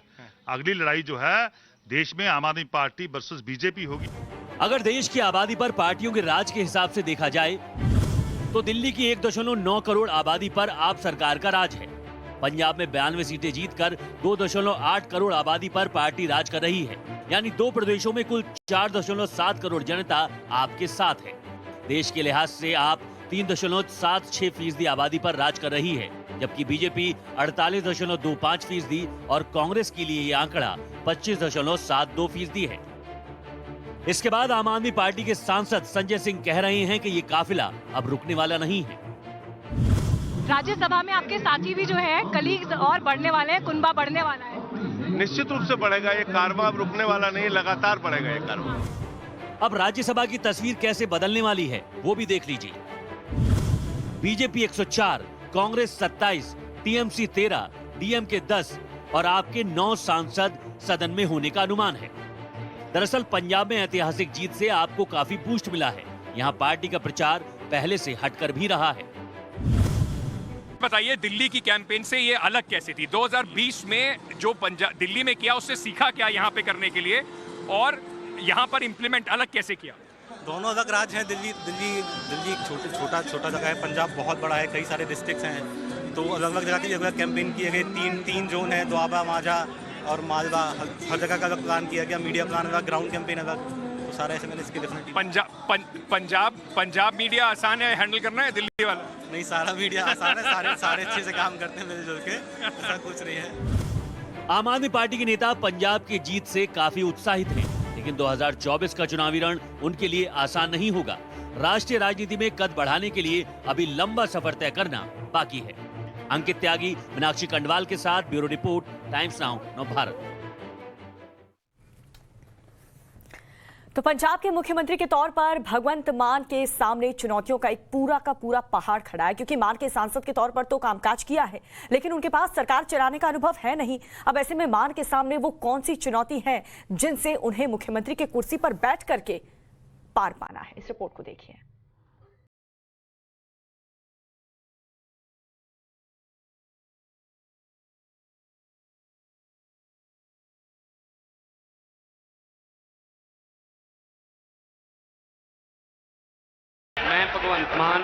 अगली लड़ाई जो है देश में आम आदमी पार्टी वर्सेस बीजेपी होगी। अगर देश की आबादी पर पार्टियों के राज के हिसाब से देखा जाए तो दिल्ली की 1.9 करोड़ आबादी पर आप सरकार का राज है। पंजाब में 92 सीटें जीतकर 2.8 करोड़ आबादी पर पार्टी राज कर रही है, यानी 2 प्रदेशों में कुल 4.7 करोड़ जनता आपके साथ है। देश के लिहाज से आप 3.76% आबादी पर राज कर रही है, जबकि बीजेपी 48.25% और कांग्रेस के लिए ये आंकड़ा 25.72% है। इसके बाद आम आदमी पार्टी के सांसद संजय सिंह कह रहे हैं कि ये काफिला अब रुकने वाला नहीं है। राज्यसभा में आपके साथी भी जो है कलीग्स और बढ़ने वाले हैं, कुनबा बढ़ने वाला है। निश्चित रूप से बढ़ेगा ये कारवां, अब रुकने वाला नहीं, लगातार बढ़ेगा ये कारवां। अब राज्यसभा की तस्वीर कैसे बदलने वाली है वो भी देख लीजिए। बीजेपी 104, कांग्रेस 27, टीएमसी 13, डीएमके 10 और आपके 9 सांसद सदन में होने का अनुमान है। दरअसल पंजाब में ऐतिहासिक जीत से आपको काफी बूस्ट मिला है। यहाँ पार्टी का प्रचार पहले से हटकर भी रहा है। बताइए, दिल्ली की कैंपेन से ये अलग कैसे थी? 2020 में जो दिल्ली में किया उससे सीखा क्या यहाँ पे करने के लिए, और यहाँ पर इम्प्लीमेंट अलग कैसे किया? दोनों अलग राज्य हैं। दिल्ली छोटा जगह है, पंजाब बहुत बड़ा है, कई सारे डिस्ट्रिक्ट्स हैं, तो अलग अलग जगह की अलग कैंपेन किए गए। तीन जोन है, दोआबा, माझा और मालवा। हर जगह का अलग प्लान किया गया, मीडिया प्लान अलग, ग्राउंड कैंपेन अलग, तो सारा ऐसे मैंने इसकी डेफिनेटली। पंजाब मीडिया आसान है हैंडल करना है, दिल्ली वाला नहीं, सारा मीडिया आसान है, सारे अच्छे से काम करते हैं मिलजुल के, ऐसा कुछ नहीं है। आम आदमी पार्टी के नेता पंजाब की जीत से काफी उत्साहित हैं, लेकिन 2024 का चुनावी रण उनके लिए आसान नहीं होगा। राष्ट्रीय राजनीति में कद बढ़ाने के लिए अभी लंबा सफर तय करना बाकी है। अंकित त्यागी, मीनाक्षी कंडवाल के साथ bureau report, times now Navbharat. तो पंजाब के मुख्यमंत्री के तौर पर भगवंत मान के सामने चुनौतियों का एक पूरा का पूरा पहाड़ खड़ा है, क्योंकि मान के सांसद के तौर पर तो कामकाज किया है, लेकिन उनके पास सरकार चलाने का अनुभव है नहीं। अब ऐसे में मान के सामने वो कौन सी चुनौती है जिनसे उन्हें मुख्यमंत्री के कुर्सी पर बैठ करके पार पाना है? इस रिपोर्ट को देखिए। मैं भगवंत मान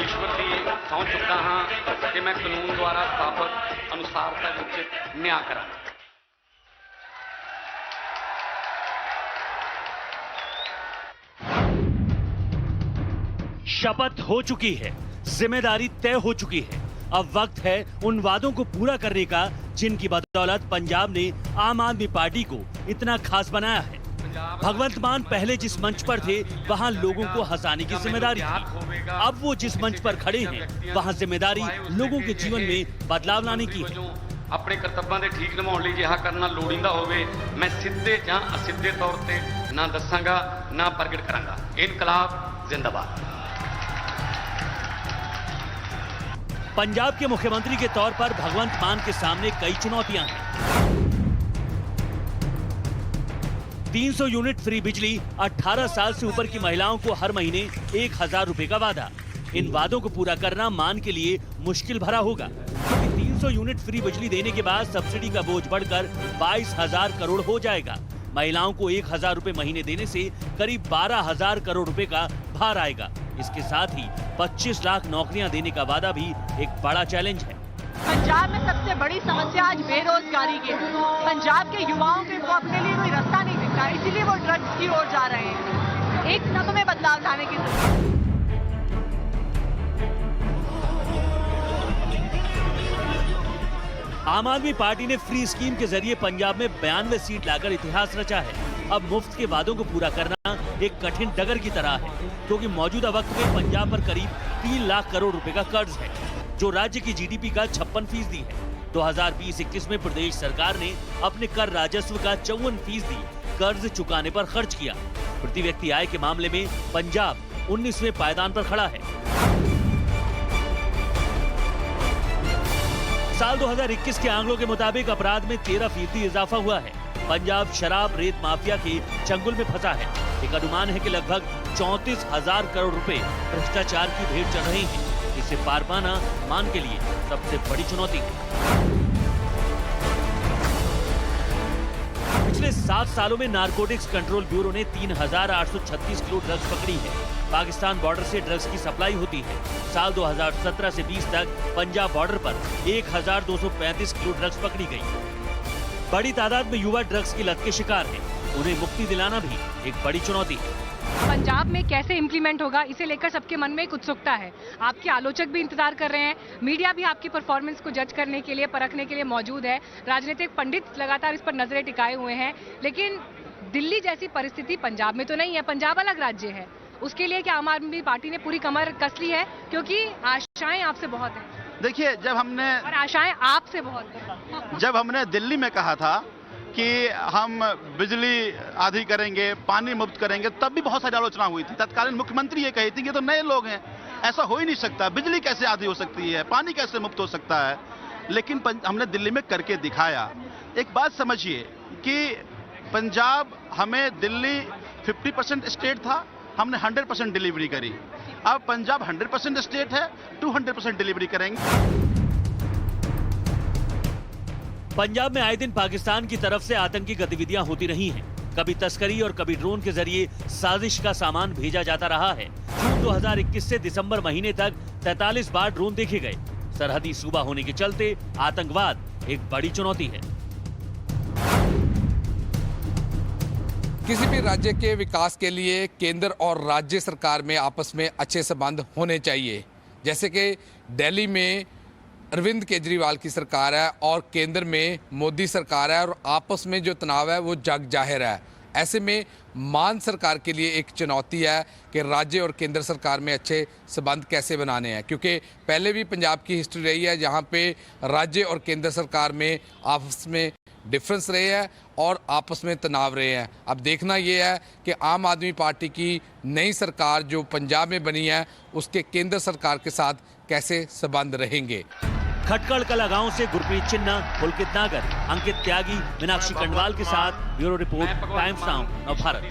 ईश्वर की सौं चुका हाँ कि मैं कानून द्वारा स्थापित अनुसारता उचित न्याय करा। शपथ हो चुकी है, जिम्मेदारी तय हो चुकी है। अब वक्त है उन वादों को पूरा करने का जिनकी बदौलत पंजाब ने आम आदमी पार्टी को इतना खास बनाया है। भगवंत मान पहले जिस मंच पर थे वहां लोगों को हंसाने की जिम्मेदारी थी। अब वो जिस मंच पर खड़े हैं वहां जिम्मेदारी लोगों के जीवन में बदलाव लाने की है। अपने कर्तव्यां दे ठीक निभाउण लई जिहा करना लोड़ींदा होवे, मैं सिद्धे जां असिद्धे तौर ते ना दसांगा ना प्रगट करांगा। इनकलाब जिंदाबाद। पंजाब के मुख्यमंत्री के तौर पर भगवंत मान के सामने कई चुनौतियां हैं। 300 यूनिट फ्री बिजली, 18 साल से ऊपर की महिलाओं को हर महीने 1000 रुपए का वादा। इन वादों को पूरा करना मान के लिए मुश्किल भरा होगा, क्योंकि 300 यूनिट फ्री बिजली देने के बाद सब्सिडी का बोझ बढ़कर 22,000 करोड़ हो जाएगा। महिलाओं को 1000 रुपए महीने देने से करीब 12,000 करोड़ रुपए का भार आएगा। इसके साथ ही 25 लाख नौकरियां देने का वादा भी एक बड़ा चैलेंज है। पंजाब में सबसे बड़ी समस्या आज बेरोजगारी की है। पंजाब के युवाओं को अपने लिए कोई रास्ता नहीं दिखता, इसीलिए वो ड्रग्स की ओर जा रहे हैं। एक नज़म में बदलाव लाने की जरूरत है। आम आदमी पार्टी ने फ्री स्कीम के जरिए पंजाब में 92 सीट लाकर इतिहास रचा है। अब मुफ्त के वादों को पूरा करना एक कठिन डगर की तरह है, क्योंकि मौजूदा वक्त में पंजाब पर करीब 3 लाख करोड़ रुपए का कर्ज है, जो राज्य की जीडीपी का 56% है। 2020-21 में प्रदेश सरकार ने अपने कर राजस्व का 54% कर्ज चुकाने पर खर्च किया। प्रति व्यक्ति आय के मामले में पंजाब 19वें पायदान पर खड़ा है। साल 2021 के आंकड़ों के मुताबिक अपराध में 13% इजाफा हुआ है। पंजाब शराब रेत माफिया के चंगुल में फंसा है। एक अनुमान है कि लगभग 34,000 करोड़ रुपए भ्रष्टाचार की भेंट चढ़ रहे हैं। इसे पार पाना मान के लिए सबसे बड़ी चुनौती है। पिछले 7 सालों में नारकोटिक्स कंट्रोल ब्यूरो ने 3,836 किलो ड्रग्स पकड़ी है। पाकिस्तान बॉर्डर से ड्रग्स की सप्लाई होती है। साल 2017 से 20 तक पंजाब बॉर्डर पर 1,235 किलो ड्रग्स पकड़ी गई। बड़ी तादाद में युवा ड्रग्स की लत के शिकार हैं। उन्हें मुक्ति दिलाना भी एक बड़ी चुनौती है। पंजाब में कैसे इम्प्लीमेंट होगा, इसे लेकर सबके मन में एक उत्सुकता है। आपके आलोचक भी इंतजार कर रहे हैं, मीडिया भी आपकी परफॉर्मेंस को जज करने के लिए, परखने के लिए मौजूद है। राजनीतिक पंडित लगातार इस पर नजरें टिकाए हुए हैं। लेकिन दिल्ली जैसी परिस्थिति पंजाब में तो नहीं है। पंजाब अलग राज्य है। उसके लिए क्या आम आदमी पार्टी ने पूरी कमर कस ली है? क्योंकि आशाएं आपसे बहुत हैं। देखिए, जब हमने और आशाएं आपसे बहुत हैं। जब हमने दिल्ली में कहा था कि हम बिजली आधी करेंगे, पानी मुफ्त करेंगे, तब भी बहुत सारी आलोचना हुई थी। तत्कालीन मुख्यमंत्री ये कही थी कि तो नए लोग हैं, ऐसा हो ही नहीं सकता। बिजली कैसे आधी हो सकती है, पानी कैसे मुफ्त हो सकता है। लेकिन हमने दिल्ली में करके दिखाया। एक बात समझिए कि पंजाब हमें दिल्ली 50% स्टेट था, हमने 100% डिलीवरी करी। अब पंजाब 100% स्टेट है, 200% डिलीवरी करेंगे। पंजाब में आए दिन पाकिस्तान की तरफ से आतंकी गतिविधियां होती रही हैं। कभी तस्करी और कभी ड्रोन के जरिए साजिश का सामान भेजा जाता रहा है। जून 2021 से दिसंबर महीने तक 43 बार ड्रोन देखे गए। सरहदी सूबा होने के चलते आतंकवाद एक बड़ी चुनौती है। किसी भी राज्य के विकास के लिए केंद्र और राज्य सरकार में आपस में अच्छे संबंध होने चाहिए। जैसे कि दिल्ली में अरविंद केजरीवाल की सरकार है और केंद्र में मोदी सरकार है और आपस में जो तनाव है वो जग जाहिर है। ऐसे में मान सरकार के लिए एक चुनौती है कि राज्य और केंद्र सरकार में अच्छे संबंध कैसे बनाने हैं, क्योंकि पहले भी पंजाब की हिस्ट्री रही है जहां पे राज्य और केंद्र सरकार में आपस में डिफरेंस रहे हैं और आपस में तनाव रहे हैं। अब देखना ये है कि आम आदमी पार्टी की नई सरकार जो पंजाब में बनी है उसके केंद्र सरकार के साथ कैसे संबंध रहेंगे। खटकड़ कला गांव से गुरप्रीत चिन्ना, पुलकित नागर, अंकित त्यागी, मीनाक्षी कंडवाल के साथ bureau report, times now, Bharat.